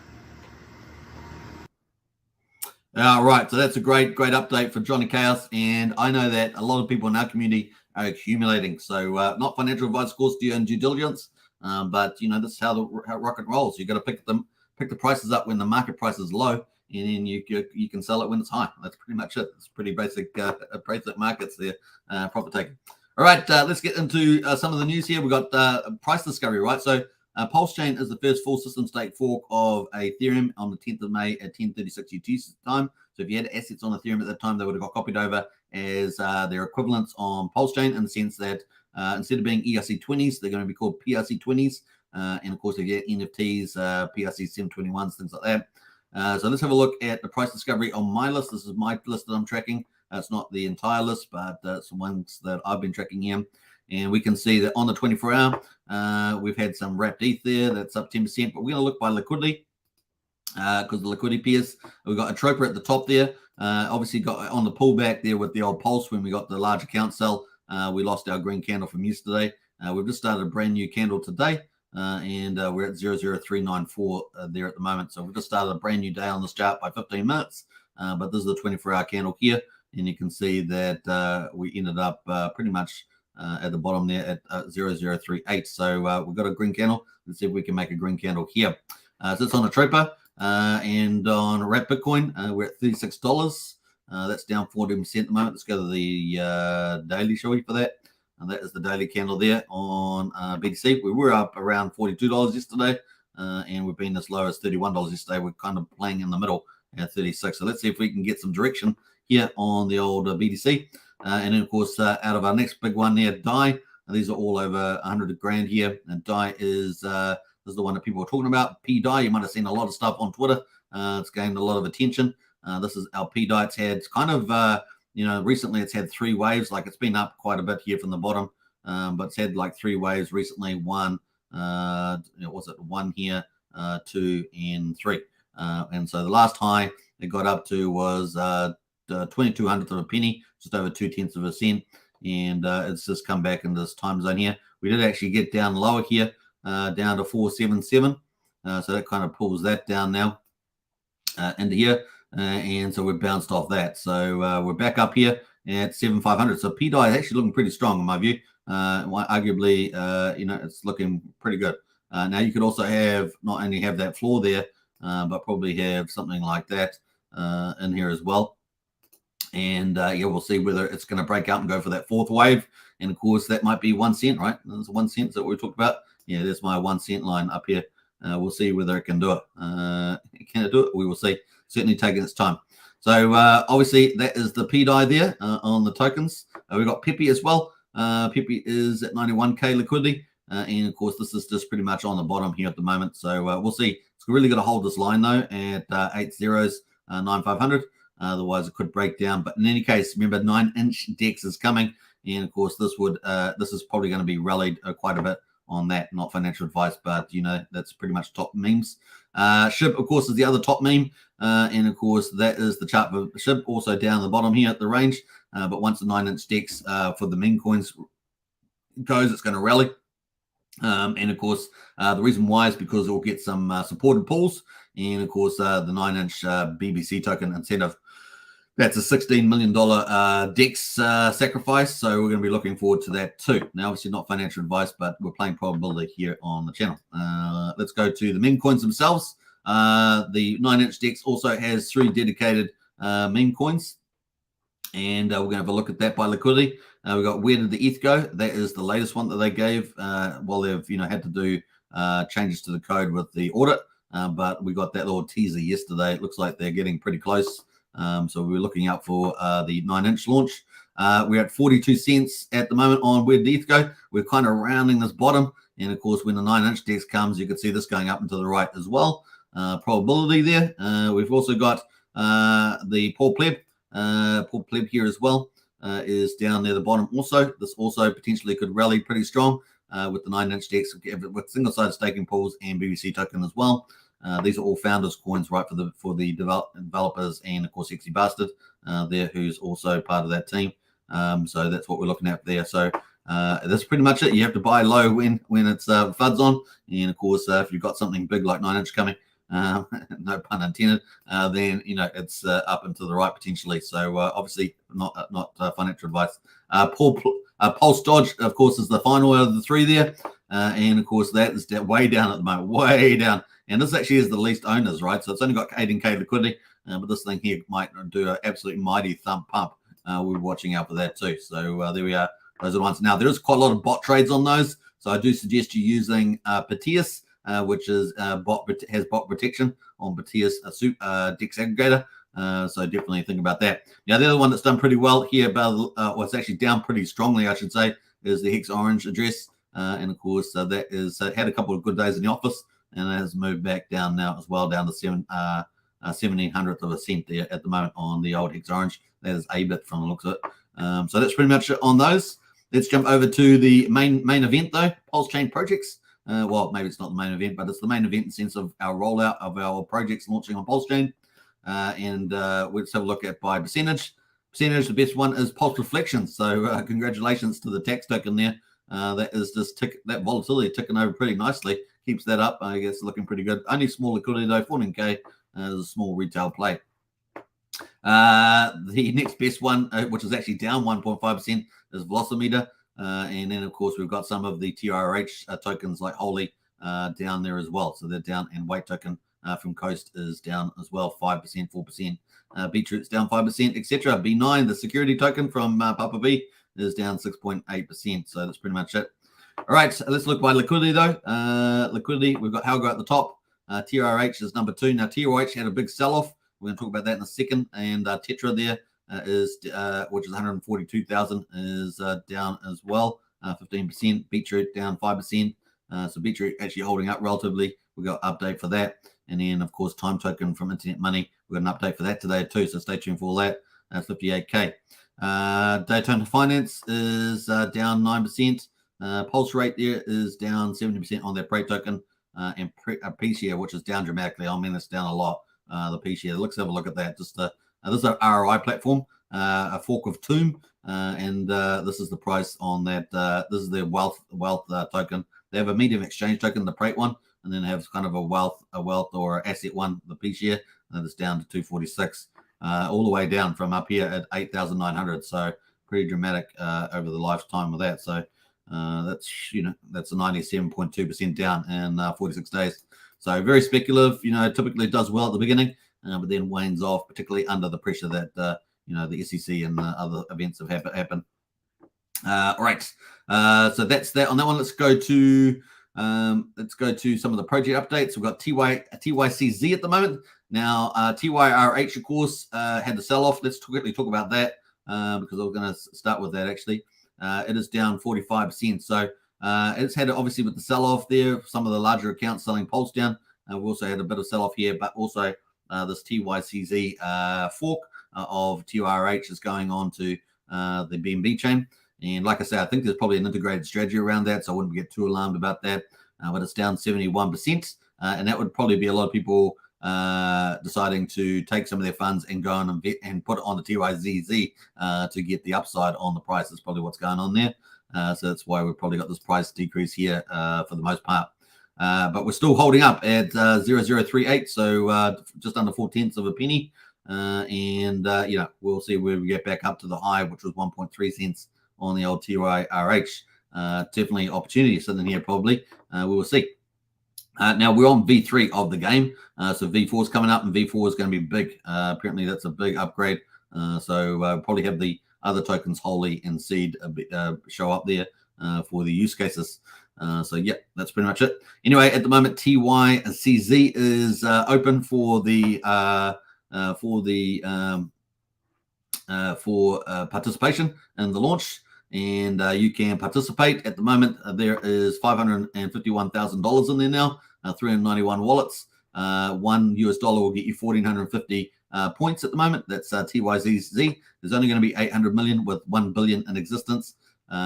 Right, so that's a great update for Johnny Chaos, and I know that a lot of people in our community are accumulating. So not financial advice, of course, do your due diligence, but you know this is how rocket rolls. You got to pick the prices up when the market price is low, and then you can sell it when it's high. That's pretty much it. It's pretty basic markets there, profit taking. All right, let's get into some of the news here. We've got price discovery, right? So Pulsechain is the first full system stake fork of Ethereum on the 10th of May at 10:36 UTC time. So if you had assets on Ethereum at that time, they would have got copied over as their equivalents on Pulsechain, in the sense that instead of being ERC20s, they're going to be called PRC20s. And of course, if you get NFTs, PRC 721s, things like that. So let's have a look at the price discovery on my list. This is my list that I'm tracking. It's not the entire list, but some ones that I've been tracking here. And we can see that on the 24-hour, we've had some wrapped ETH there. That's up 10%. But we're going to look by liquidity because the liquidity pairs, we've got a Troper at the top there. Obviously got on the pullback there with the old Pulse when we got the large account sell. We lost our green candle from yesterday. We've just started a brand new candle today. And we're at 00394 there at the moment. So we've just started a brand new day on this chart by 15 minutes. But this is the 24-hour candle here. And you can see that we ended up pretty much at the bottom there at 0038. So we've got a green candle. Let's see if we can make a green candle here. So it's on a Troper and on Wrap Bitcoin. We're at $36. That's down 14% at the moment. Let's go to the daily, shall we, for that? And that is the daily candle there on BTC. We were up around $42 yesterday, and we've been as low as $31 yesterday. We're kind of playing in the middle at 36. So let's see if we can get some direction here on the old BTC. And then, of course, out of our next big one there, DAI. These are all over 100 grand here. And DAI is the one that people are talking about. PDAI, you might have seen a lot of stuff on Twitter. It's gained a lot of attention. This is our PDAI. It's had kind of, recently it's had 3 waves. Like it's been up quite a bit here from the bottom, but it's had like 3 waves recently. One, was it 1 here, 2, and 3. And so the last high it got up to was 2200th of a penny, just over 0.2 of a cent, and it's just come back in this time zone here. We did actually get down lower here, down to 477, so that kind of pulls that down now into here, and so we've bounced off that. So we're back up here at 7500. So PDAI is actually looking pretty strong in my view. Arguably, it's looking pretty good. Now you could also have not only have that floor there, but probably have something like that in here as well. And we'll see whether it's going to break out and go for that 4th wave. And of course, that might be 1 cent, right? There's 1 cent that we talked about. Yeah, there's my 1 cent line up here. We'll see whether it can do it. Can it do it? We will see. Certainly taking its time. So obviously, that is the PDAI there on the tokens. We've got Pepe as well. Pepe is at 91K liquidity. And of course, this is just pretty much on the bottom here at the moment. So we'll see. It's really going to hold this line though at 8 zeros. 9,500. Otherwise, it could break down. But in any case, remember 9-inch DEX is coming, and of course, this is probably going to be rallied quite a bit on that. Not financial advice, but that's pretty much top memes. SHIB, of course, is the other top meme, and of course, that is the chart for SHIB, also down the bottom here at the range. But once the 9-inch DEX for the meme coins goes, it's going to rally. And of course, the reason why is because it will get some supported pulls, and of course, the 9-inch BBC token incentive. That's a $16 million DEX sacrifice, so we're going to be looking forward to that too. Now, obviously not financial advice, but we're playing probability here on the channel. Let's go to the meme coins themselves. The 9-inch DEX also has 3 dedicated meme coins, and we're going to have a look at that by liquidity. We've got Where Did the ETH Go? That is the latest one that they gave while they've had to do changes to the code with the audit. But we got that little teaser yesterday. It looks like they're getting pretty close. So we're looking out for the 9-inch launch. We're at 42 cents at the moment on Where Did the ETH Go? We're kind of rounding this bottom. And of course, when the 9-inch DEX comes, you can see this going up and to the right as well. Probability there. We've also got the Paul Pleb. Paul Pleb here as well is down near the bottom also. This also potentially could rally pretty strong with the 9-inch DEX, with single-sided staking pools and BBC token as well. These are all founders coins, right, for the developers, and of course Sexy Bastard there, who's also part of that team. So that's what we're looking at there. So that's pretty much it. You have to buy low when it's FUDs on, and of course if you've got something big like 9-inch coming, no pun intended, then it's up and to the right potentially. So obviously not financial advice. Pulse Dodge, of course, is the final out of the 3 there, and of course that is way down at the moment, way down. And this actually is the least owners, right? So it's only got 18K liquidity, but this thing here might do an absolute mighty thumb pump. We're watching out for that too. So there we are. Those are the ones. Now, there is quite a lot of bot trades on those. So I do suggest you using Piteas, which is has bot protection on Piteas DEX aggregator. So definitely think about that. Now, the other one that's done pretty well here, it's actually down pretty strongly, I should say, is the Hex Orange address. And of course, that is had a couple of good days in the office, and it has moved back down now as well, down to 1700th of a cent there at the moment on the old Hex Orange. That is a bit from the looks of it. So that's pretty much it on those. Let's jump over to the main event though, Pulsechain projects. Well, maybe it's not the main event, but it's the main event in the sense of our rollout of our projects launching on Pulsechain. And let's have a look at by percentage. The best one is Pulse Reflections. So congratulations to the tax token there. That is just that volatility ticking over pretty nicely. Keeps that up. I guess looking pretty good. Only small liquidity though, 14K. Is a small retail play. The next best one, which is actually down 1.5%, is Velocimeter. And then, of course, we've got some of the TRH tokens like Holy down there as well. So they're down, and Weight token from Coast is down as well, 5%, 4%. BEETRoot's down 5%, etc. B9, the security token from Papa B, is down 6.8%. So that's pretty much it. All right, so let's look by liquidity though. Liquidity, we've got Halgo at the top. TRH is number 2. Now, TRH had a big sell-off. We're going to talk about that in a second. And Tetra there is, which is 142,000, is down as well, 15%. BEETRoot down 5%. So BEETRoot actually holding up relatively. We've got an update for that. And then, of course, Time Token from Internet Money. We've got an update for that today too. So stay tuned for all that. 58K. Daytona Finance is down 9%. Pulse Rate there is down 70% on their Prey token. And P share, which is down dramatically. I mean, it's down a lot. The P share. Let's have a look at that. Just this is an ROI platform, a fork of Tomb, and this is the price on that. This is their wealth token. They have a medium exchange token, the Prey one, and then they have kind of a wealth or asset one, the P share, and it's down to 246, all the way down from up here at 8,900. So pretty dramatic over the lifetime of that. So. That's a 97.2% down in 46 days. So very speculative. Typically it does well at the beginning, but then wanes off, particularly under the pressure that the SEC and other events have happened. All right. So that's that on that one. Let's go to some of the project updates. We've got TYCZ at the moment. Now TYRH, of course, had the sell-off. Let's quickly talk about that because I was going to start with that actually. It is down 45%. So it's had, obviously, with the sell-off there, some of the larger accounts selling Pulse down. We've also had a bit of sell-off here, but also this TYCZ fork of TRH is going on to the BNB chain. And like I say, I think there's probably an integrated strategy around that, so I wouldn't get too alarmed about that. But it's down 71%, and that would probably be a lot of people deciding to take some of their funds and go on and put it on the TYZZ to get the upside on the price. That's probably what's going on there. So that's why we've probably got this price decrease here for the most part. But we're still holding up at 0038, so just under 4/10 of a penny. We'll see where we get back up to the high, which was 1.3 cents on the old TYRH. Definitely opportunity sitting here probably. We will see. Now we're on V3 of the game. So V4 is coming up, and V4 is going to be big. Apparently that's a big upgrade. So probably have the other tokens, Holy and Seed, show up there for the use cases. So yeah, that's pretty much it. Anyway, at the moment, TYCZ is open for the participation in the launch, and you can participate. At the moment, there is $551,000 in there now, 391 wallets. $1 will get you 1,450 points at the moment. That's TYZZ. There's only going to be 800 million with 1 billion in existence.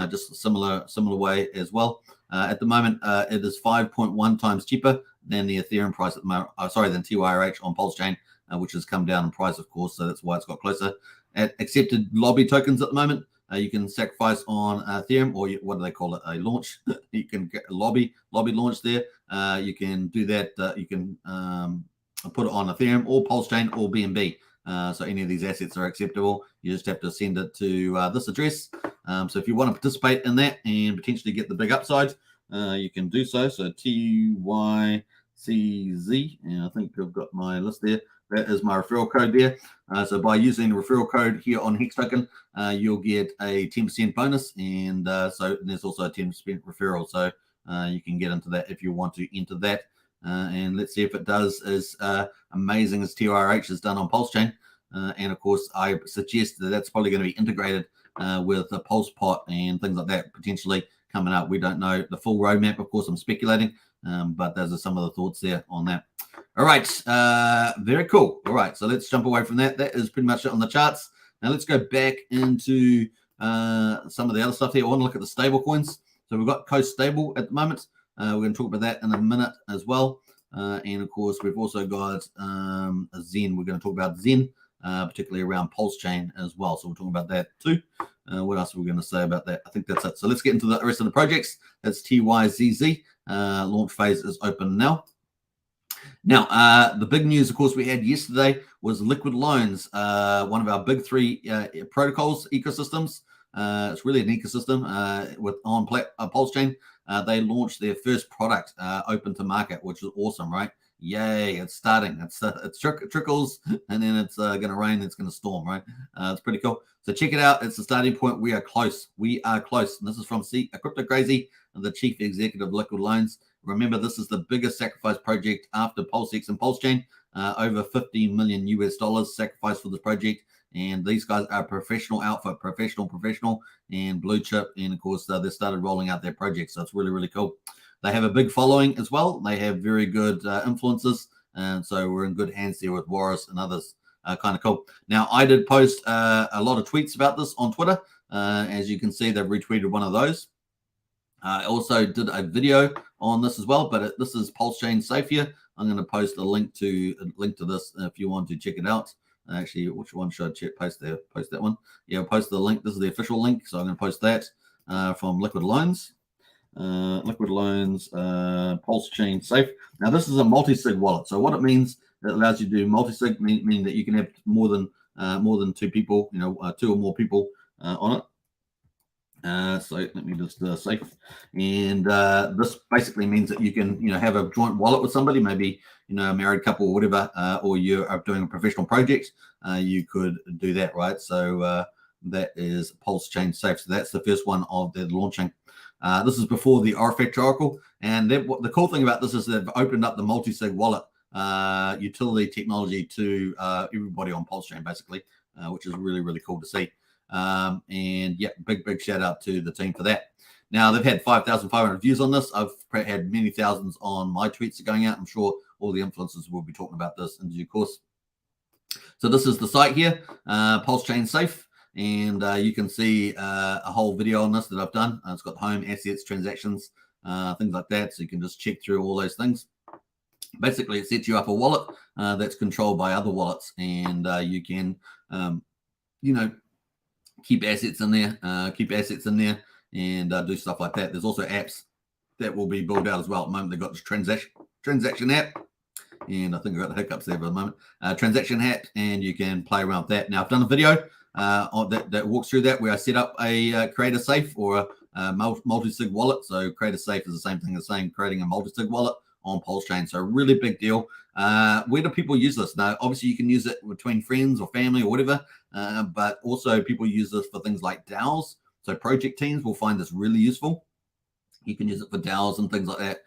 Just a similar way as well. At the moment, it is 5.1 times cheaper than the Ethereum price at the moment. Than TYRH on Pulsechain, which has come down in price, of course. So that's why it's got closer. At accepted lobby tokens at the moment, you can sacrifice on Ethereum, or what do they call it? A launch. You can get a lobby launch there. You can do that. You can put it on Ethereum or Pulsechain or BNB. So any of these assets are acceptable. You just have to send it to this address. So if you want to participate in that and potentially get the big upside, you can do so. So TYCZ, and I think I've got my list there. That is my referral code there. So by using the referral code here on Hex Token, you'll get a 10% bonus, and so there's also a 10% referral. So you can get into that if you want to enter that. And let's see if it does as amazing as TRH has done on Pulsechain. And of course, I suggest that that's probably going to be integrated with the Pulse Pot and things like that potentially coming up. We don't know the full roadmap, of course. I'm speculating, but those are some of the thoughts there on that. All right, very cool. All right, so let's jump away from that. That is pretty much it on the charts. Now let's go back into some of the other stuff here. I want to look at the stable coins. So we've got Coast Stable at the moment. We're going to talk about that in a minute as well. And of course, we've also got Zen. We're going to talk about Zen, particularly around Pulsechain as well. So we'll talk about that too. What else are we going to say about that? I think that's it. So let's get into the rest of the projects. That's TYZZ. Launch phase is open now. Now, the big news, of course, we had yesterday was Liquid Loans, one of our big three protocols, ecosystems. It's really an ecosystem with on Pulsechain. They launched their first product open to market, which is awesome, right? Yay, it's starting. It trickles, and then it's going to rain, it's going to storm, right? It's pretty cool. So check it out. It's the starting point. We are close. We are close. And this is from Crypto Crazy, the chief executive of Liquid Loans. Remember, this is the biggest sacrifice project after PulseX and Pulsechain. Over $50 million sacrificed for this project. And these guys are professional outfit, professional, and blue chip. And of course, they started rolling out their projects. So it's really, really cool. They have a big following as well. They have very good influencers. And so we're in good hands there with Warris and others. Kind of cool. Now, I did post a lot of tweets about this on Twitter. As you can see, they've retweeted one of those. I also did a video on this as well, but this is Pulsechain Safe here. I'm going to post a link to this if you want to check it out. Actually, which one should I post there? Post that one. Yeah, post the link. This is the official link, so I'm going to post that from Liquid Loans. Liquid Loans Pulsechain Safe. Now, this is a multi-sig wallet. So what it means, it allows you to do multi-sig, meaning that you can have more than two people, two or more people on it. So let me just safe, and this basically means that you can have a joint wallet with somebody, maybe a married couple or whatever, or you are doing a professional project. You could do that, right? So that is Pulsechain Safe. So that's the first one of the launching. This is before the Artifact Oracle, and the cool thing about this is they've opened up the multi-sig wallet utility technology to everybody on Pulsechain, basically, which is really, really cool to see. And yeah, big shout out to the team for that. Now, they've had 5,500 views on this. I've had many thousands on my tweets going out. I'm sure all the influencers will be talking about this in due course. So this is the site here, Pulsechain Safe, and you can see a whole video on this that I've done. It's got home, assets, transactions, things like that. So you can just check through all those things. Basically, it sets you up a wallet that's controlled by other wallets, and you can, keep assets in there, and do stuff like that. There's also apps that will be built out as well. At the moment, they've got this transaction app, and I think I've got the hiccups there for the moment. Transaction app, and you can play around with that. Now, I've done a video that walks through that where I set up a creator safe or a multi-sig wallet. So creator safe is the same thing as saying creating a multi-sig wallet on Pulsechain. So really big deal. Where do people use this? Now, obviously you can use it between friends or family or whatever, but also people use this for things like DAOs. So project teams will find this really useful. You can use it for DAOs and things like that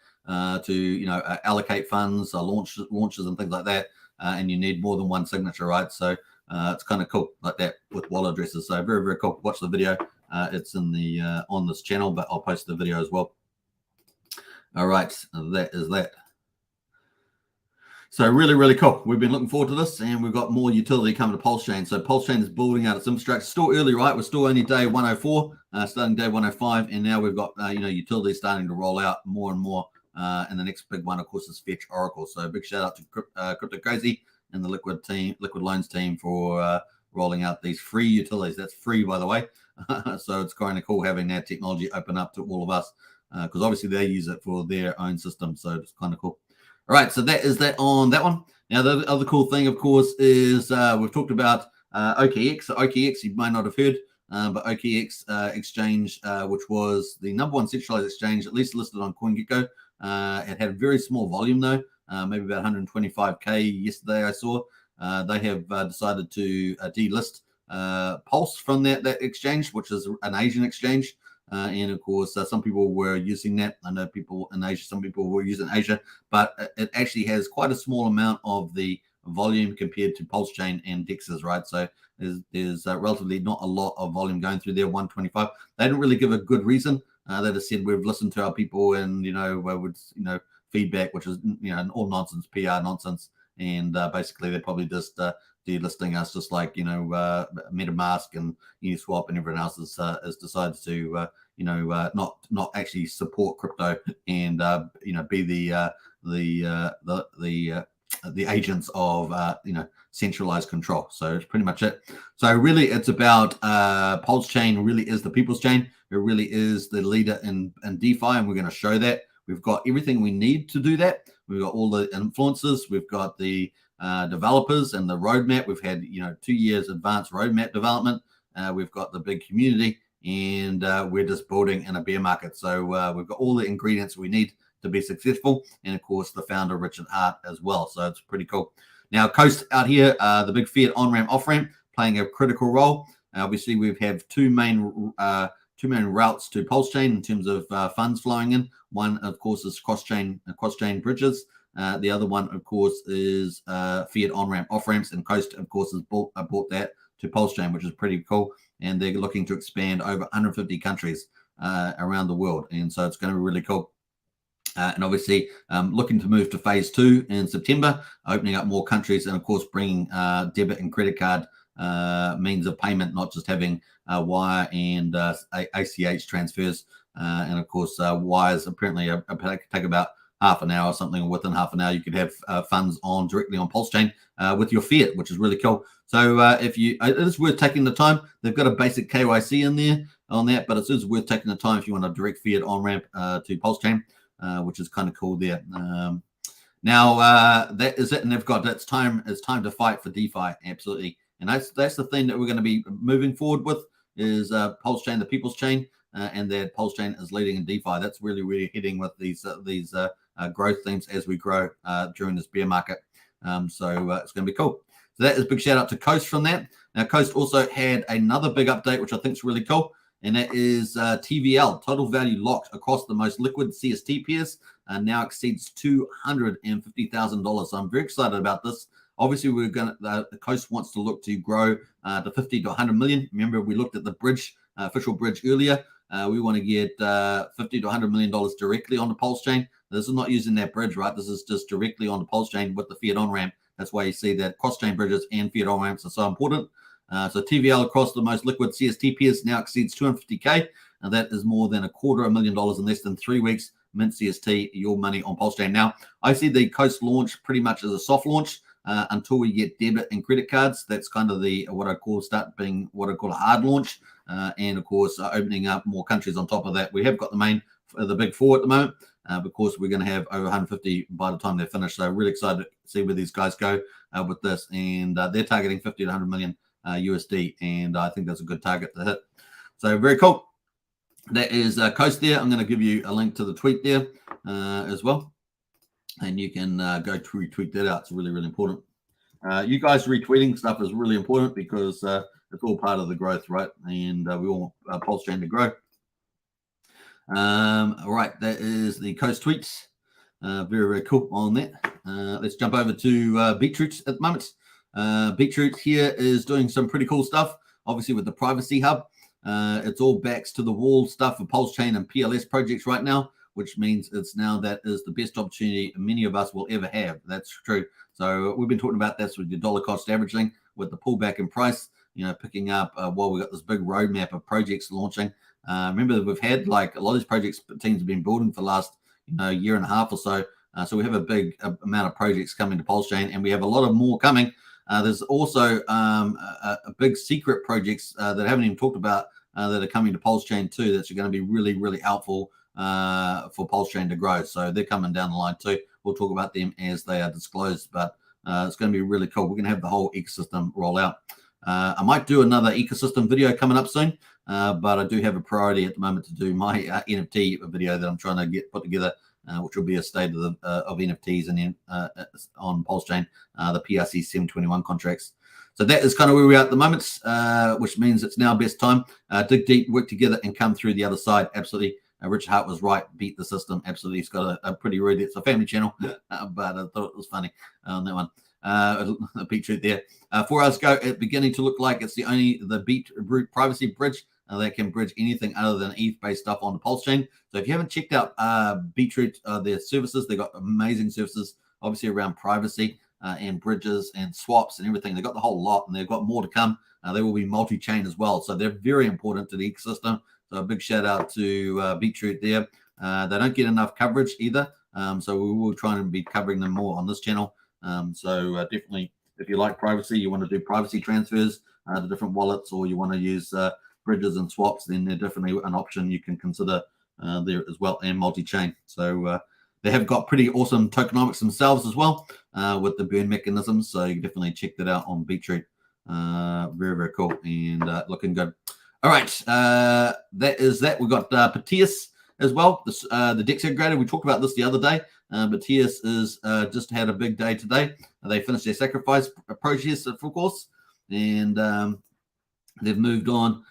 to allocate funds, launches and things like that. And you need more than one signature, right? So it's kind of cool like that with wallet addresses. So very, very cool. Watch the video. It's in the on this channel, but I'll post the video as well. All right, that is that. So really, really cool. We've been looking forward to this, and we've got more utility coming to Pulsechain. So Pulsechain is building out its infrastructure. Still early, right? We're still only day 104, starting day 105, and now we've got utility starting to roll out more and more. And the next big one, of course, is Fetch Oracle. So big shout out to Crypto Crazy and the Liquid Loans team for rolling out these free utilities. That's free, by the way. So it's kind of cool having that technology open up to all of us, because obviously they use it for their own system. So it's kind of cool. All right, so that is that on that one. Now, the other cool thing, of course, is we've talked about OKX. So OKX, you might not have heard, but OKX exchange, which was the #1 centralized exchange, at least listed on CoinGecko. It had a very small volume, though, maybe about 125K yesterday I saw. They have decided to delist Pulse from that exchange, which is an Asian exchange. And of course, some people were using that. I know people in Asia, some people were using Asia, but it actually has quite a small amount of the volume compared to Pulsechain and DEXs, right? So there's relatively not a lot of volume going through there, 125. They didn't really give a good reason. They just said we've listened to our people and, feedback, which is, all nonsense, PR nonsense. And basically they're probably just delisting us, just like MetaMask and Uniswap and everyone else has decided to not actually support crypto and be the agents of centralized control. So it's pretty much it. So really it's about Pulsechain really is the people's chain. It really is the leader in DeFi, and we're going to show that. We've got everything we need to do that. We've got all the influencers. We've got the developers and the roadmap. We've had 2 years advanced roadmap development. We've got the big community, and we're just building in a bear market. So we've got all the ingredients we need to be successful, and of course the founder Richard Hart as well. So it's pretty cool. Now Coast out here, the big fiat on-ramp, off-ramp, playing a critical role. Obviously we have two main routes to Pulsechain in terms of funds flowing in. One, of course, is cross-chain bridges. The other one, of course, is fiat on-ramp, off-ramps, and Coast, of course, has bought that to Pulsechain, which is pretty cool. And they're looking to expand over 150 countries around the world. And so it's going to be really cool. And obviously looking to move to phase 2 in September, opening up more countries, and of course bringing debit and credit card means of payment, not just having wire and ACH transfers. And of course, wires apparently take about half an hour or something. Within half an hour, you could have funds directly on Pulsechain with your fiat, which is really cool. So it is worth taking the time. They've got a basic KYC in there on that, but it is worth taking the time if you want a direct fiat on ramp to Pulsechain, which is kind of cool there. Now that is it, and they've got it's time to fight for DeFi, absolutely. And that's the thing that we're going to be moving forward with is Pulsechain, the people's chain, and that Pulsechain is leading in DeFi. That's really hitting with these growth themes as we grow during this bear market. So it's going to be cool. So that is a big shout out to Coast from that. Now Coast also had another big update, which I think is really cool, and that is TVL, total value locked across the most liquid CST pairs, now exceeds $250,000. So I'm very excited about this. Obviously, the Coast wants to look to grow to 50 to 100 million. Remember, we looked at the bridge, official bridge earlier. We want to get 50 to 100 million dollars directly on the Pulsechain. This is not using that bridge, right? This is just directly on the Pulsechain with the fiat on ramp That's why you see that cross-chain bridges and fiat on-ramps are so important. So TVL across the most liquid CST pairs now exceeds 250K, and that is more than $250,000 in less than 3 weeks. Mint CST, your money on Pulsechain. Now, I see the Coast launch pretty much as a soft launch until we get debit and credit cards. That's kind of the what I call a hard launch, and of course opening up more countries on top of that. We have got the big four at the moment. Because we're going to have over 150 by the time they're finished. So really excited to see where these guys go with this, and they're targeting 50 to 100 million USD, and I think that's a good target to hit. So very cool. That is Coast there. I'm going to give you a link to the tweet there as well, and you can go to retweet that out. It's really, really important. You guys retweeting stuff is really important because it's all part of the growth, right? And we all want Pulsechain to grow. All right, that is the Coast tweets. Very, very cool on that. Let's jump over to BEETRoot at the moment. BEETRoot here is doing some pretty cool stuff, obviously with the privacy hub. It's all backs to the wall stuff for Pulsechain and PLS projects right now, which means it's now that is the best opportunity many of us will ever have. That's true. So we've been talking about this with the dollar cost averaging, with the pullback in price, picking up while we've got this big roadmap of projects launching. Remember that we've had like a lot of these projects teams have been building for the last year and a half or so. So we have a big amount of projects coming to Pulsechain, and we have a lot of more coming. There's also a big secret projects that I haven't even talked about that are coming to Pulsechain too. That's going to be really, really helpful for Pulsechain to grow. So they're coming down the line too. We'll talk about them as they are disclosed, but it's going to be really cool. We're going to have the whole ecosystem roll out. I might do another ecosystem video coming up soon, but I do have a priority at the moment to do my NFT video that I'm trying to get put together, which will be a state of NFTs and on Pulsechain, the PRC 721 contracts. So that is kind of where we are at the moment, which means it's now best time. Dig deep, work together, and come through the other side. Absolutely. Rich Hart was right. Beat the system. Absolutely. He's got a pretty rude. It's a family channel, but I thought it was funny on that one. BEETRoot there. 4 hours ago, it's beginning to look like it's the BEETRoot privacy bridge that can bridge anything other than ETH-based stuff on the Pulsechain. So if you haven't checked out BEETRoot, their services, they've got amazing services, obviously around privacy and bridges and swaps and everything. They've got the whole lot, and they've got more to come. They will be multi-chain as well. So they're very important to the ecosystem. So a big shout out to BEETRoot there. They don't get enough coverage either. So we will try and be covering them more on this channel. So definitely, if you like privacy, you want to do privacy transfers to different wallets, or you want to use bridges and swaps, then they're definitely an option you can consider there as well, and multi-chain. So they have got pretty awesome tokenomics themselves as well with the burn mechanisms. So you can definitely check that out on BEETRoot. Very, very cool and looking good. All right, that is that. We've got Piteas as well. The DEX aggregator, we talked about this the other day. Piteas is just had a big day today. They finished their sacrifice process, of course, and they've moved on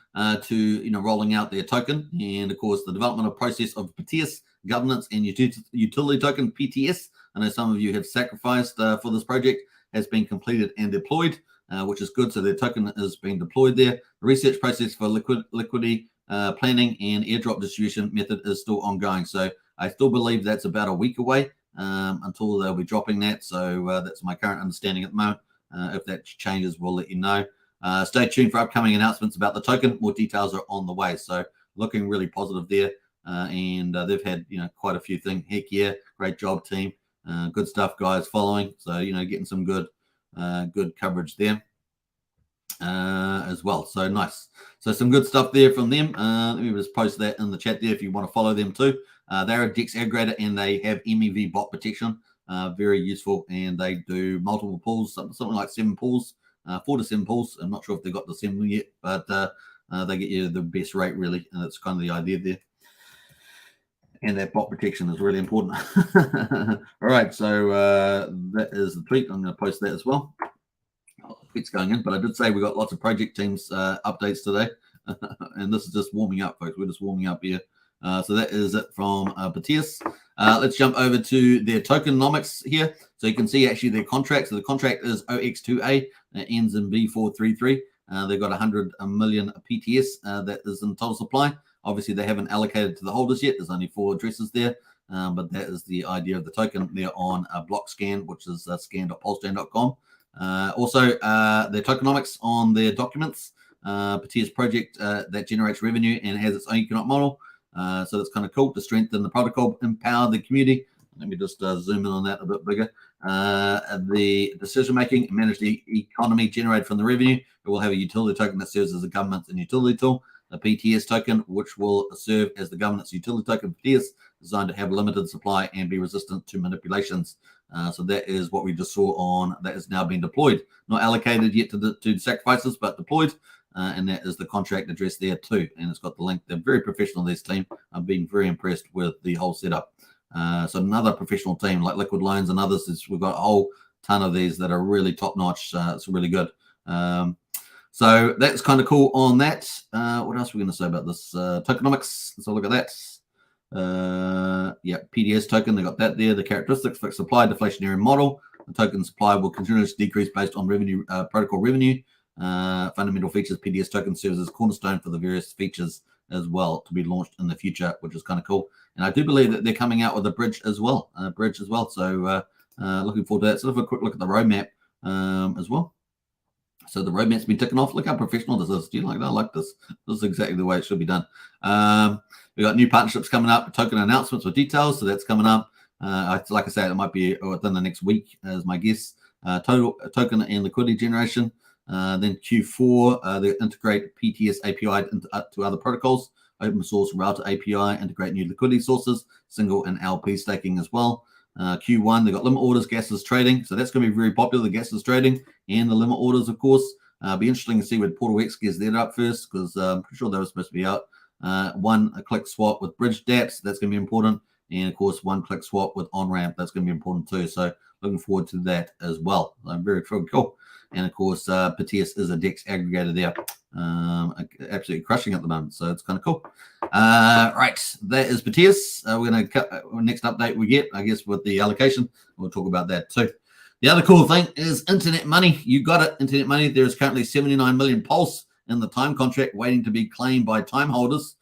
to rolling out their token, and of course the development of process of Piteas governance and utility token PTS. I know some of you have sacrificed for this project, has been completed and deployed, which is good. So their token is being deployed there. The research process for liquidity planning and airdrop distribution method is still ongoing. So I still believe that's about a week away until they'll be dropping that. So that's my current understanding at the moment. If that changes, we'll let you know. Stay tuned for upcoming announcements about the token. More details are on the way. So looking really positive there. And they've had quite a few things. Heck yeah, great job, team. Good stuff, guys, following. So getting some good coverage there as well. So nice. So some good stuff there from them. Let me just post that in the chat there if you want to follow them too. They're a DEX aggregator and they have MEV bot protection. Very useful, and they do multiple pools, something like 7 pools, 4 to 7 pools. I'm not sure if they got the 7 yet, but they get you the best rate really, and that's kind of the idea there. And that bot protection is really important. All right, so that is the tweet. I'm going to post that as well. Oh, the tweet's going in, but I did say we got lots of project teams updates today, and this is just warming up, folks. We're just warming up here. So that is it from Piteas. Let's jump over to their tokenomics here. So you can see actually their contract. So the contract is OX2A, ends in B433. They've got 100 million PTS that is in total supply. Obviously, they haven't allocated to the holders yet. There's only 4 addresses there. but that is the idea of the token there on BlockScan, which is scan.pulsechain.com. Also, their tokenomics on their documents, Piteas project that generates revenue and has its own economic model. So that's kind of cool to strengthen the protocol, empower the community. Let me just zoom in on that a bit bigger. The decision making, manage the economy generated from the revenue. It will have a utility token that serves as a governance and utility tool. The PTS token, which will serve as the governance utility token for PTS, designed to have limited supply and be resistant to manipulations. So that is what we just saw on that is now being deployed, not allocated yet to the sacrifices, but deployed. And that is the contract address there too. And it's got the link. They're very professional, this team. I've been very impressed with the whole setup. So another professional team like Liquid Loans and others, we've got a whole ton of these that are really top notch. It's really good. So that's kind of cool on that. What else are we going to say about this? Tokenomics. Let's have a look at that. Yeah, PDS token, they got that there. The characteristics for supply deflationary model. The token supply will continuously decrease based on revenue, protocol revenue. Fundamental features, PDS token serves as cornerstone for the various features as well to be launched in the future, which is kind of cool. And I do believe that they're coming out with a bridge as well. So looking forward to that. So let's have a quick look at the roadmap as well. So the roadmap's been ticking off. Look how professional this is. Do you like that? I like this. This is exactly the way it should be done. We got new partnerships coming up, token announcements with details. So that's coming up. Like I said, it might be within the next week as my guess. Token and liquidity generation. Then Q4, they integrate PTS API to other protocols. Open source router API, integrate new liquidity sources, single and LP staking as well. Q1, they got limit orders, gases trading. So that's going to be very popular, the gases trading and the limit orders, of course. Be interesting to see when PortalX gets that up first, because I'm pretty sure they were supposed to be out. A click swap with bridge dApps, that's going to be important. And of course, one click swap with on-ramp, that's going to be important too. So looking forward to that as well. Very cool. And of course, Piteas is a DEX aggregator there. Absolutely crushing at the moment. So it's kind of cool. Right, that is Piteas. We're going to next update we get, I guess, with the allocation. We'll talk about that too. The other cool thing is internet money. You got it, internet money. There is currently 79 million pulse in the time contract waiting to be claimed by time holders.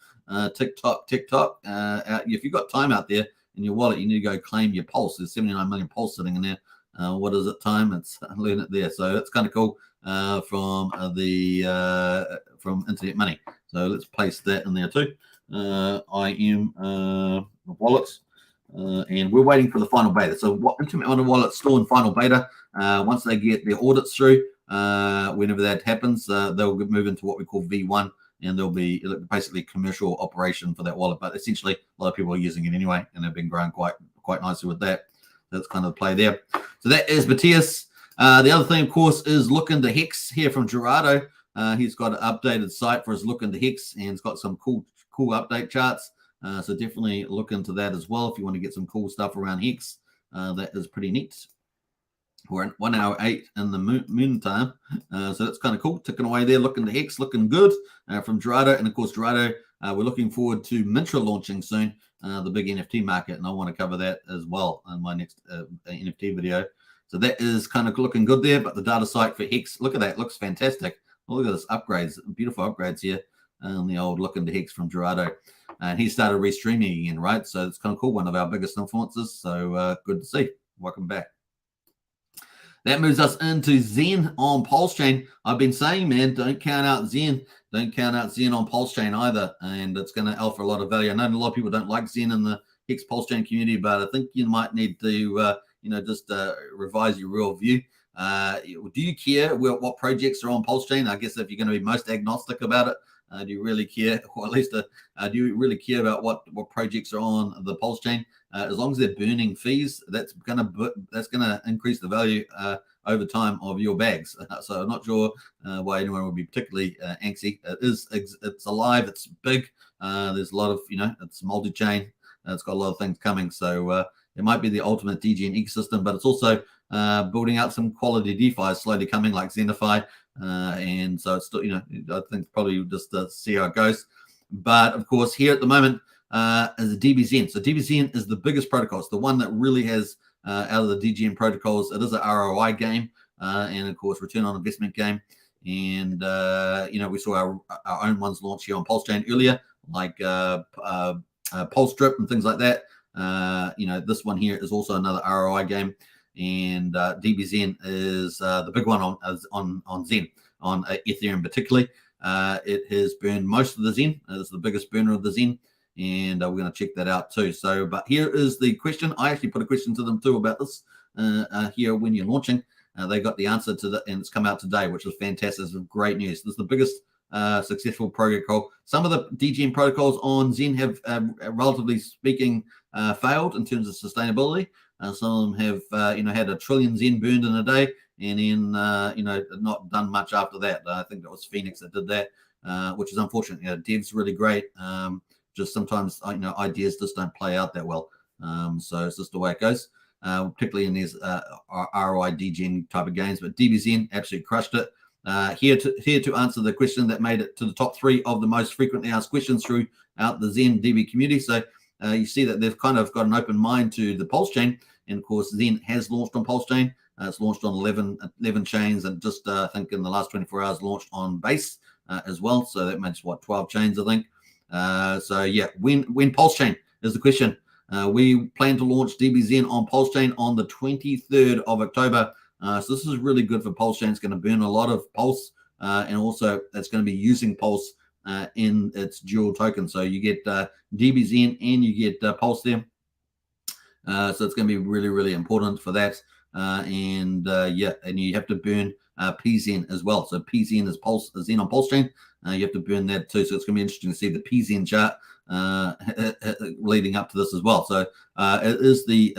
TikTok. If you've got time out there in your wallet, you need to go claim your pulse. There's 79 million pulse sitting in there. What is it? Time. It's learn it there. So it's kind of cool from internet money. So let's place that in there too. IM wallets. And we're waiting for the final beta. So what Internet Money Wallet's still in final beta. Once they get their audits through, whenever that happens, they'll move into what we call V1, and there'll be basically commercial operation for that wallet. But essentially, a lot of people are using it anyway, and they've been growing quite nicely with that. That's kind of the play there. So that is Piteas. The other thing, of course, is Look into Hex here from Gerardo. He's got an updated site for his Look into Hex, and it's got some cool update charts. So definitely look into that as well if you want to get some cool stuff around Hex. That is pretty neat. We're at 1 hour 8 in the moon time. So that's kind of cool. Ticking away there, looking to Hex, looking good from Gerardo. And of course, Gerardo, we're looking forward to Mintra launching soon, the big NFT market. And I want to cover that as well in my next NFT video. So that is kind of looking good there. But the data site for Hex, look at that. Looks fantastic. Look at this upgrades, beautiful upgrades here. The old Look into Hex from Gerardo. And he started restreaming again, right? So it's kind of cool. One of our biggest influencers. So good to see. Welcome back. That moves us into Zen on Pulsechain. I've been saying, man, don't count out Zen. Don't count out Zen on Pulsechain either. And it's going to offer a lot of value. I know a lot of people don't like Zen in the Hex Pulsechain community, but I think you might need to, just revise your real view. Do you care what projects are on Pulsechain? I guess if you're going to be most agnostic about it, do you really care, or at least do you really care about what projects are on the Pulsechain? As long as they're burning fees, that's gonna increase the value over time of your bags. So I'm not sure why anyone would be particularly antsy. It's alive, it's big. There's a lot of it's multi-chain. It's got a lot of things coming. So it might be the ultimate DGN ecosystem, but it's also building out some quality DeFi slowly coming, like ZenDeFi. And so it's still, I think probably just see how it goes. But of course, here at the moment is the DBZN. So DBZN is the biggest protocol. It's the one that really has out of the DGN protocols. It is an ROI game, and of course, return on investment game. And we saw our own ones launch here on Pulsechain earlier, like Pulse Drip and things like that. This one here is also another ROI game, and DBZen is the big one on Zen, on Ethereum particularly. It has burned most of the Zen. It's the biggest burner of the Zen, and we're going to check that out too. So, but here is the question. I actually put a question to them too about this here when you're launching. They got the answer to that, and it's come out today, which is fantastic. This is great news. This is the biggest successful protocol. Some of the DGM protocols on Zen have, relatively speaking, failed in terms of sustainability. Some of them have, had a trillion Zen burned in a day, and then, not done much after that. I think that was Phoenix that did that, which is unfortunate. Dev's really great. Just sometimes, ideas just don't play out that well. So it's just the way it goes, particularly in these ROI DGen type of games. But DBZen absolutely crushed it. Here to answer the question that made it to the top 3 of the most frequently asked questions throughout the Zen DB community. So you see that they've kind of got an open mind to the Pulsechain, and of course Zen has launched on Pulsechain. It's launched on 11 chains, and just I think in the last 24 hours launched on Base as well. So that makes 12 chains, I think. So yeah, when Pulsechain is the question. We plan to launch DBZen on Pulsechain on the 23rd of October. So this is really good for Pulsechain. It's going to burn a lot of Pulse, and also it's going to be using Pulse in its dual token. So you get DBZen and you get Pulse there. So it's going to be really, really important for that. And you have to burn PZen as well. So PZen is Zen on Pulsechain. You have to burn that too. So it's going to be interesting to see the PZen chart leading up to this as well. So it is the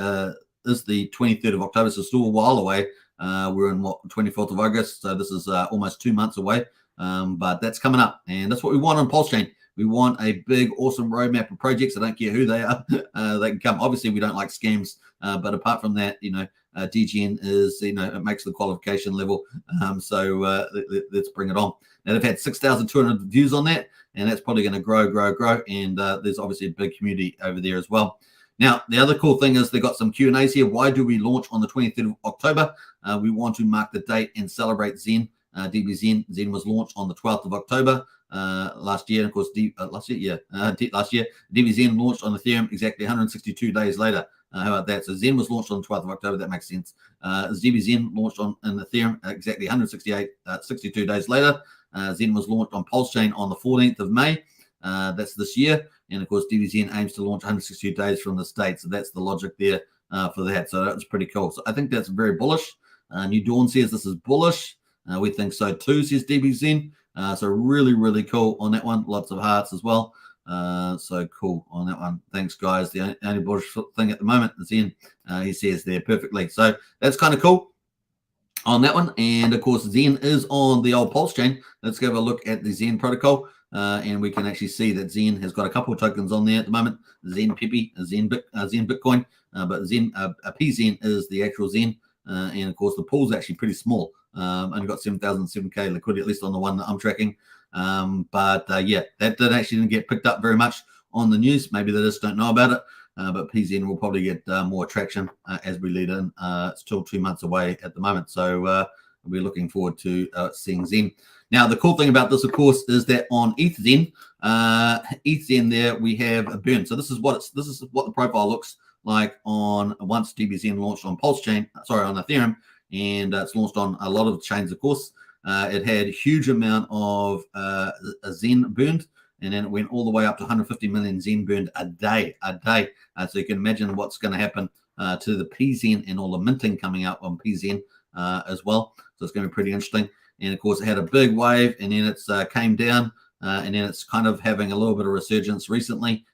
23rd of October, so still a while away. We're in 24th of August, so this is almost 2 months away. But that's coming up, and that's what we want on Pulsechain. We want a big, awesome roadmap of projects. I don't care who they are. They can come. Obviously, we don't like scams, but apart from that, DGN is, it makes the qualification level. So let's bring it on. Now, they've had 6,200 views on that, and that's probably going to grow. And there's obviously a big community over there as well. Now, the other cool thing is they got some Q&As here. Why do we launch on the 23rd of October? We want to mark the date and celebrate Zen. DBZen. Zen was launched on the 12th of October last year. And of course, last year, DBZen launched on Ethereum exactly 162 days later. How about that? So Zen was launched on the 12th of October. That makes sense. DBZen launched on Ethereum exactly 62 days later. Zen was launched on Pulsechain on the 14th of May. That's this year. And of course, DBZen aims to launch 162 days from the States. So that's the logic there for that. So that's pretty cool. So I think that's very bullish. New Dawn says this is bullish. We think so too, says DBZen. So really, really cool on that one. Lots of hearts as well. So cool on that one. Thanks, guys. The only bullish thing at the moment is Zen. He says there perfectly. So that's kind of cool on that one. And of course, Zen is on the old Pulsechain. Let's go have a look at the Zen protocol. And we can actually see that Zen has got a couple of tokens on there at the moment. Zen Pepe, Zen Bitcoin, but Zen PZen is the actual Zen. And of course, the pool's actually pretty small. Only got 7,007K liquidity, at least on the one that I'm tracking. But that didn't get picked up very much on the news. Maybe they just don't know about it. But PZen will probably get more traction as we lead in. It's still 2 months away at the moment. So we're looking forward to seeing Zen. Now, the cool thing about this, of course, is that on ETHZen there we have a burn. So this is what the profile looks like on once DBZen launched on Pulsechain, on Ethereum, and it's launched on a lot of chains, of course. It had a huge amount of Zen burned, and then it went all the way up to 150 million Zen burned a day. So you can imagine what's going to happen to the PZen and all the minting coming out on PZen as well. So it's going to be pretty interesting. And of course, it had a big wave, and then it's came down, and then it's kind of having a little bit of resurgence recently,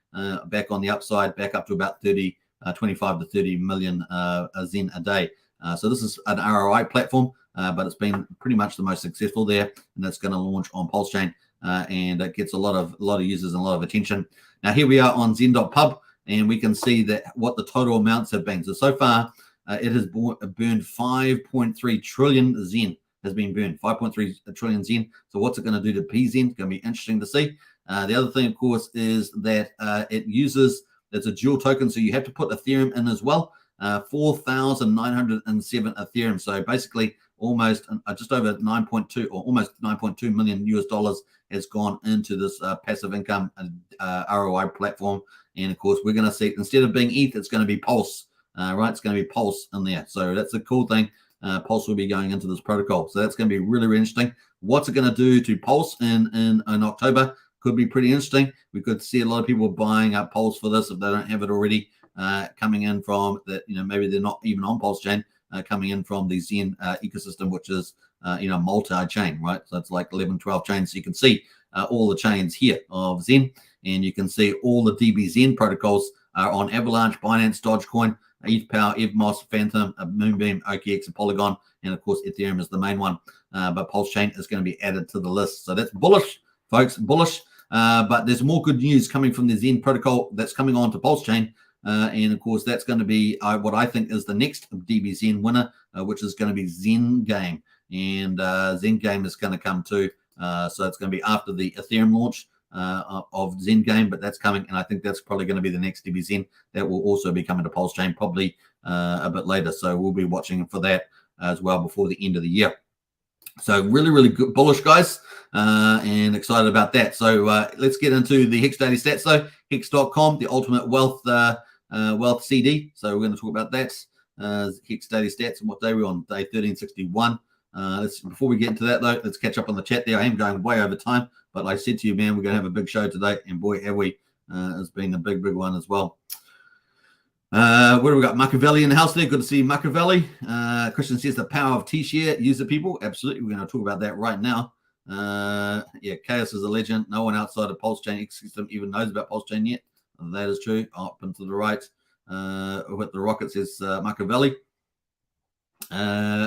back on the upside, back up to about 25 to 30 million Zen a day. So this is an ROI platform, but it's been pretty much the most successful there, and that's going to launch on Pulsechain, and it gets a lot of users and a lot of attention. Now here we are on Zen.pub, and we can see that what the total amounts have been. So far, it has burned 5.3 trillion Zen. Has been burned 5.3 trillion Zen. So what's it going to do to PZen? It's going to be interesting to see. The other thing, of course, is that it's a dual token, so you have to put Ethereum in as well. 4,907 Ethereum. So basically, almost just over 9.2 or almost 9.2 million US dollars has gone into this passive income ROI platform. And of course, we're going to see, instead of being ETH, it's going to be Pulse, right? It's going to be Pulse in there. So that's a cool thing. Pulse will be going into this protocol. So that's going to be really, really interesting. What's it going to do to Pulse in October could be pretty interesting. We could see a lot of people buying up Pulse for this if they don't have it already, coming in from that, maybe they're not even on Pulsechain, coming in from the Zen ecosystem, which is, multi-chain, right? So it's like 11, 12 chains. So you can see all the chains here of Zen, and you can see all the DBZen protocols are on Avalanche, Binance, Dogecoin, ETHPower, EVMOS, Phantom, Moonbeam, OKX, and Polygon, and of course Ethereum is the main one. But Pulsechain is going to be added to the list. So that's bullish, folks, bullish. But there's more good news coming from the Zen protocol that's coming on to Pulsechain. And of course, that's going to be what I think is the next DBZen winner, which is going to be Zen Game. And Zen Game is going to come too. So it's going to be after the Ethereum launch of Zen Game, but that's coming. And I think that's probably going to be the next DBZen that will also be coming to Pulsechain probably a bit later. So we'll be watching for that as well before the end of the year. So really, really good, bullish, guys, and excited about that. So let's get into the Hex Daily Stats, though. Hex.com, the ultimate wealth CD. So we're going to talk about that. Hex Daily Stats, and what day we're on? Day 1361. Before we get into that, though, let's catch up on the chat there. I am going way over time, but like I said to you, man, we're going to have a big show today, and boy, have we. It's been a big, big one as well. Where do we got? Machiavelli in the house there. Good to see Machiavelli. Christian says the power of T-share user people. Absolutely. We're going to talk about that right now. Yeah, Chaos is a legend. No one outside of Pulsechain ecosystem even knows about Pulsechain yet. That is true. Up and to the right. With the rocket says Machiavelli.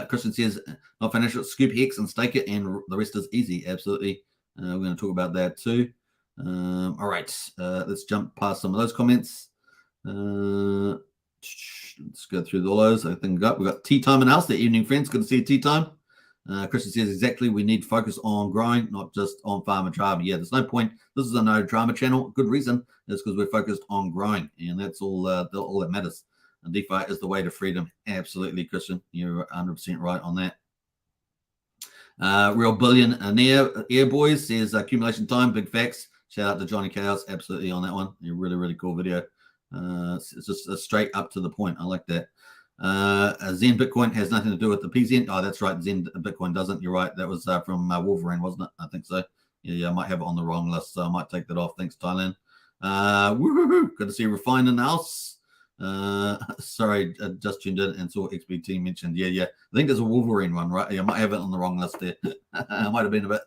Christian says not financial. Scoop Hex and stake it, and the rest is easy. Absolutely. We're going to talk about that too. All right. Let's jump past some of those comments. Let's go through all those. I think we've got tea time in the house. The evening, friends. Good to see you, tea time. Christian says exactly. We need to focus on growing, not just on farm and drama. Yeah, there's no point. This is a no drama channel. Good reason is because we're focused on growing, and that's all that matters. And DeFi is the way to freedom. Absolutely, Christian. You're 100% right on that. Real Billionaire Air Boys says accumulation time. Big facts. Shout out to Johnny Chaos. Absolutely on that one. A really, really cool video. It's just straight up to the point. I like that. Zen Bitcoin has nothing to do with the PZN. Oh, that's right. Zen Bitcoin doesn't. You're right. That was from Wolverine, wasn't it? I think so. Yeah, I might have it on the wrong list, so I might take that off. Thanks, Thailand. Good to see Refine in the house. Sorry, just tuned in and saw XBT mentioned. Yeah. I think there's a Wolverine one, right? Yeah, I might have it on the wrong list there. I might have been a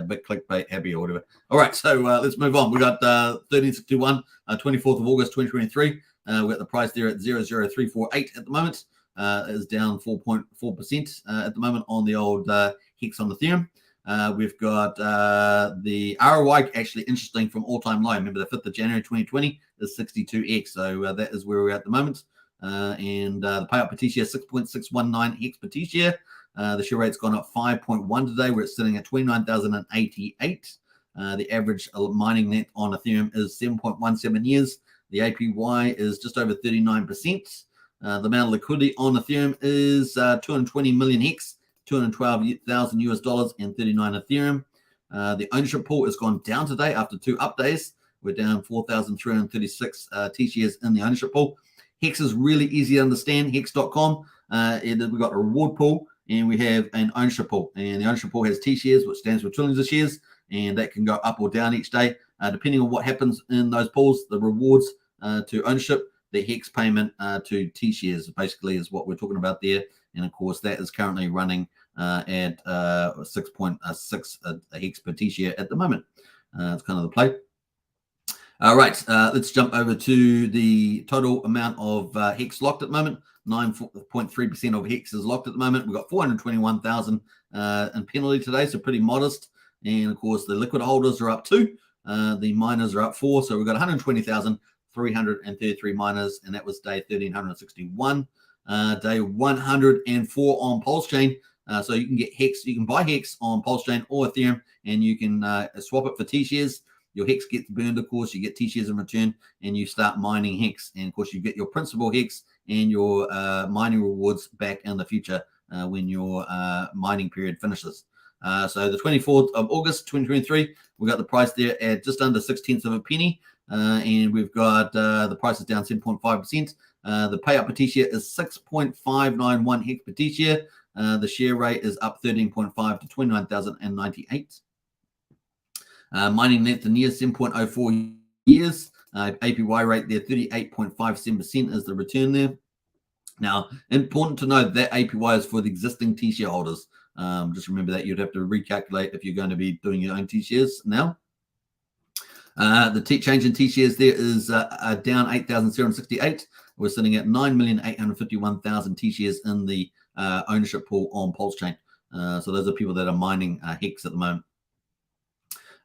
bit clickbait happy or whatever. All right, so let's move on. We got 1361, 24th of August, 2023. We got the price there at 0.0348 at the moment. It is down 4.4% at the moment on the old Hex on Ethereum. We've got the ROI actually interesting from all-time low. Remember, the 5th of January 2020 is 62x. So that is where we're at the moment. And the payout per T-share, 6.619 Hex per T-share. The share rate's gone up 5.1 today. We're sitting at 29,088. The average mining net on Ethereum is 7.17 years. The APY is just over 39%. The amount of liquidity on Ethereum is 220 million Hex, 212,000 US dollars, and 39 Ethereum. The ownership pool has gone down today after 2 up days. We're down 4,336 T-shares in the ownership pool. Hex is really easy to understand. Hex.com. We've got a reward pool, and we have an ownership pool. And the ownership pool has T-shares, which stands for trillions of shares, and that can go up or down each day. Depending on what happens in those pools, the rewards to ownership, the Hex payment to T-shares basically is what we're talking about there. And of course, that is currently running at 6.6 Hex per T-share at the moment. It's kind of the play. All right, let's jump over to the total amount of Hex locked at the moment. 9.3% of Hex is locked at the moment. We've got 421,000 in penalty today, so pretty modest. And of course, the liquid holders are up 2. The miners are up 4. So we've got 120,333 miners, and that was day 1361. Day 104 on Pulsechain. So you can get Hex, you can buy Hex on Pulsechain or Ethereum, and you can swap it for T-shares. Your Hex gets burned, of course. You get T-shares in return, and you start mining Hex. And of course, you get your principal Hex and your mining rewards back in the future when your mining period finishes. So the 24th of August 2023, we got the price there at just under 0.6 of a penny, and we've got the price is down 7.5%. The payout per share is 6.591 hex per share. The share rate is up 13.5 to 29,098. Mining length in years 7.04 years. APY rate there 38.57% is the return there. Now, important to note that APY is for the existing T-share holders. Just remember that you'd have to recalculate if you're going to be doing your own T-shares now. The change in T-shares there is down 8,768. We're sitting at 9,851,000 T-shares in the ownership pool on Pulsechain. So those are people that are mining Hex at the moment.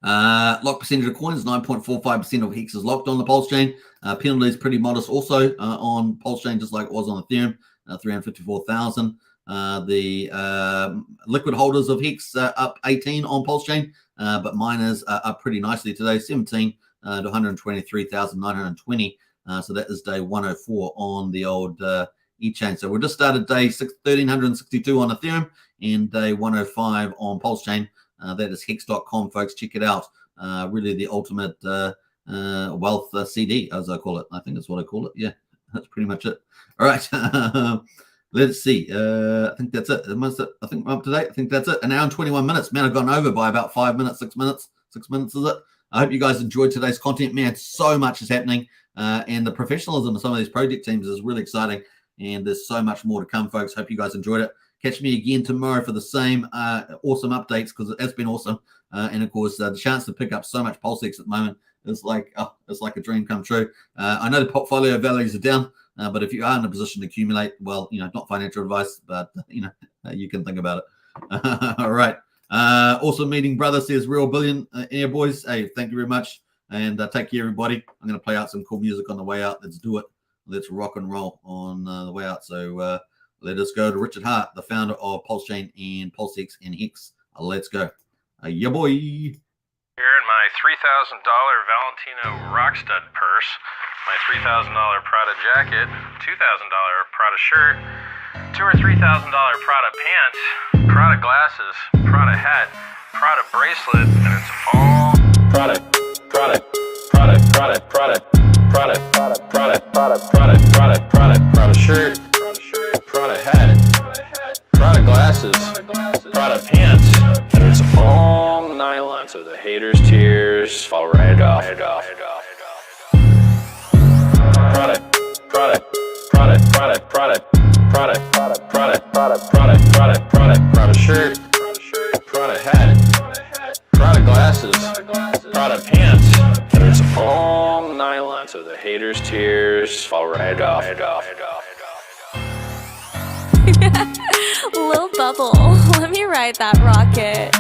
Lock percentage of coins, 9.45% of Hex is locked on the Pulsechain. Penalty is pretty modest also on Pulsechain, just like it was on Ethereum, 354,000. The liquid holders of Hex up 18 on Pulsechain, but miners are up pretty nicely today, 17 to 123,920. So that is day 104 on the old eChain. So we just started day 1362 on Ethereum and day 105 on Pulsechain. That is hex.com, folks. Check it out. Really the ultimate wealth CD, as I call it. I think that's what I call it. Yeah, that's pretty much it. All right. Let's see. I think that's it. I think I'm up to date. I think that's it. An hour and 21 minutes. Man, I've gone over by about 5 minutes, 6 minutes. 6 minutes is it? I hope you guys enjoyed today's content. Man, so much is happening. And the professionalism of some of these project teams is really exciting. And there's so much more to come, folks. Hope you guys enjoyed it. Catch me again tomorrow for the same awesome updates, because it has been awesome. And of course, the chance to pick up so much PulseX at the moment is like, it's like a dream come true. I know the portfolio values are down, but if you are in a position to accumulate, well, not financial advice, but you can think about it. All right. Awesome meeting, brother, says Real Billion Air Boys. Hey, thank you very much. And take care, everybody. I'm going to play out some cool music on the way out. Let's do it. Let's rock and roll on the way out. So let us go to Richard Hart, the founder of Pulsechain and PulseX and Hex. Let's go. Yeah, boy. Here in my $3,000 Valentino Rockstud purse, my $3,000 Prada jacket, $2,000 Prada shirt, $2,000 or $3,000 Prada pants, Prada glasses, Prada hat, Prada bracelet, and it's all Prada, Prada, Prada, Prada, Prada, Prada, Prada, Prada, Prada, Prada, Prada, Prada, Prada shirt, Prada hat, Prada glasses, Prada pants, and it's all nylon, so the haters' tears fall right off. Prada, Prada, Prada, Prada, Prada, Prada, Prada, Prada, Prada, Prada, Prada, Prada shirt, Prada hat, Prada glasses, Prada pants, and it's all nylon, so the haters' tears fall right off. Lil Bubble, let me ride that rocket.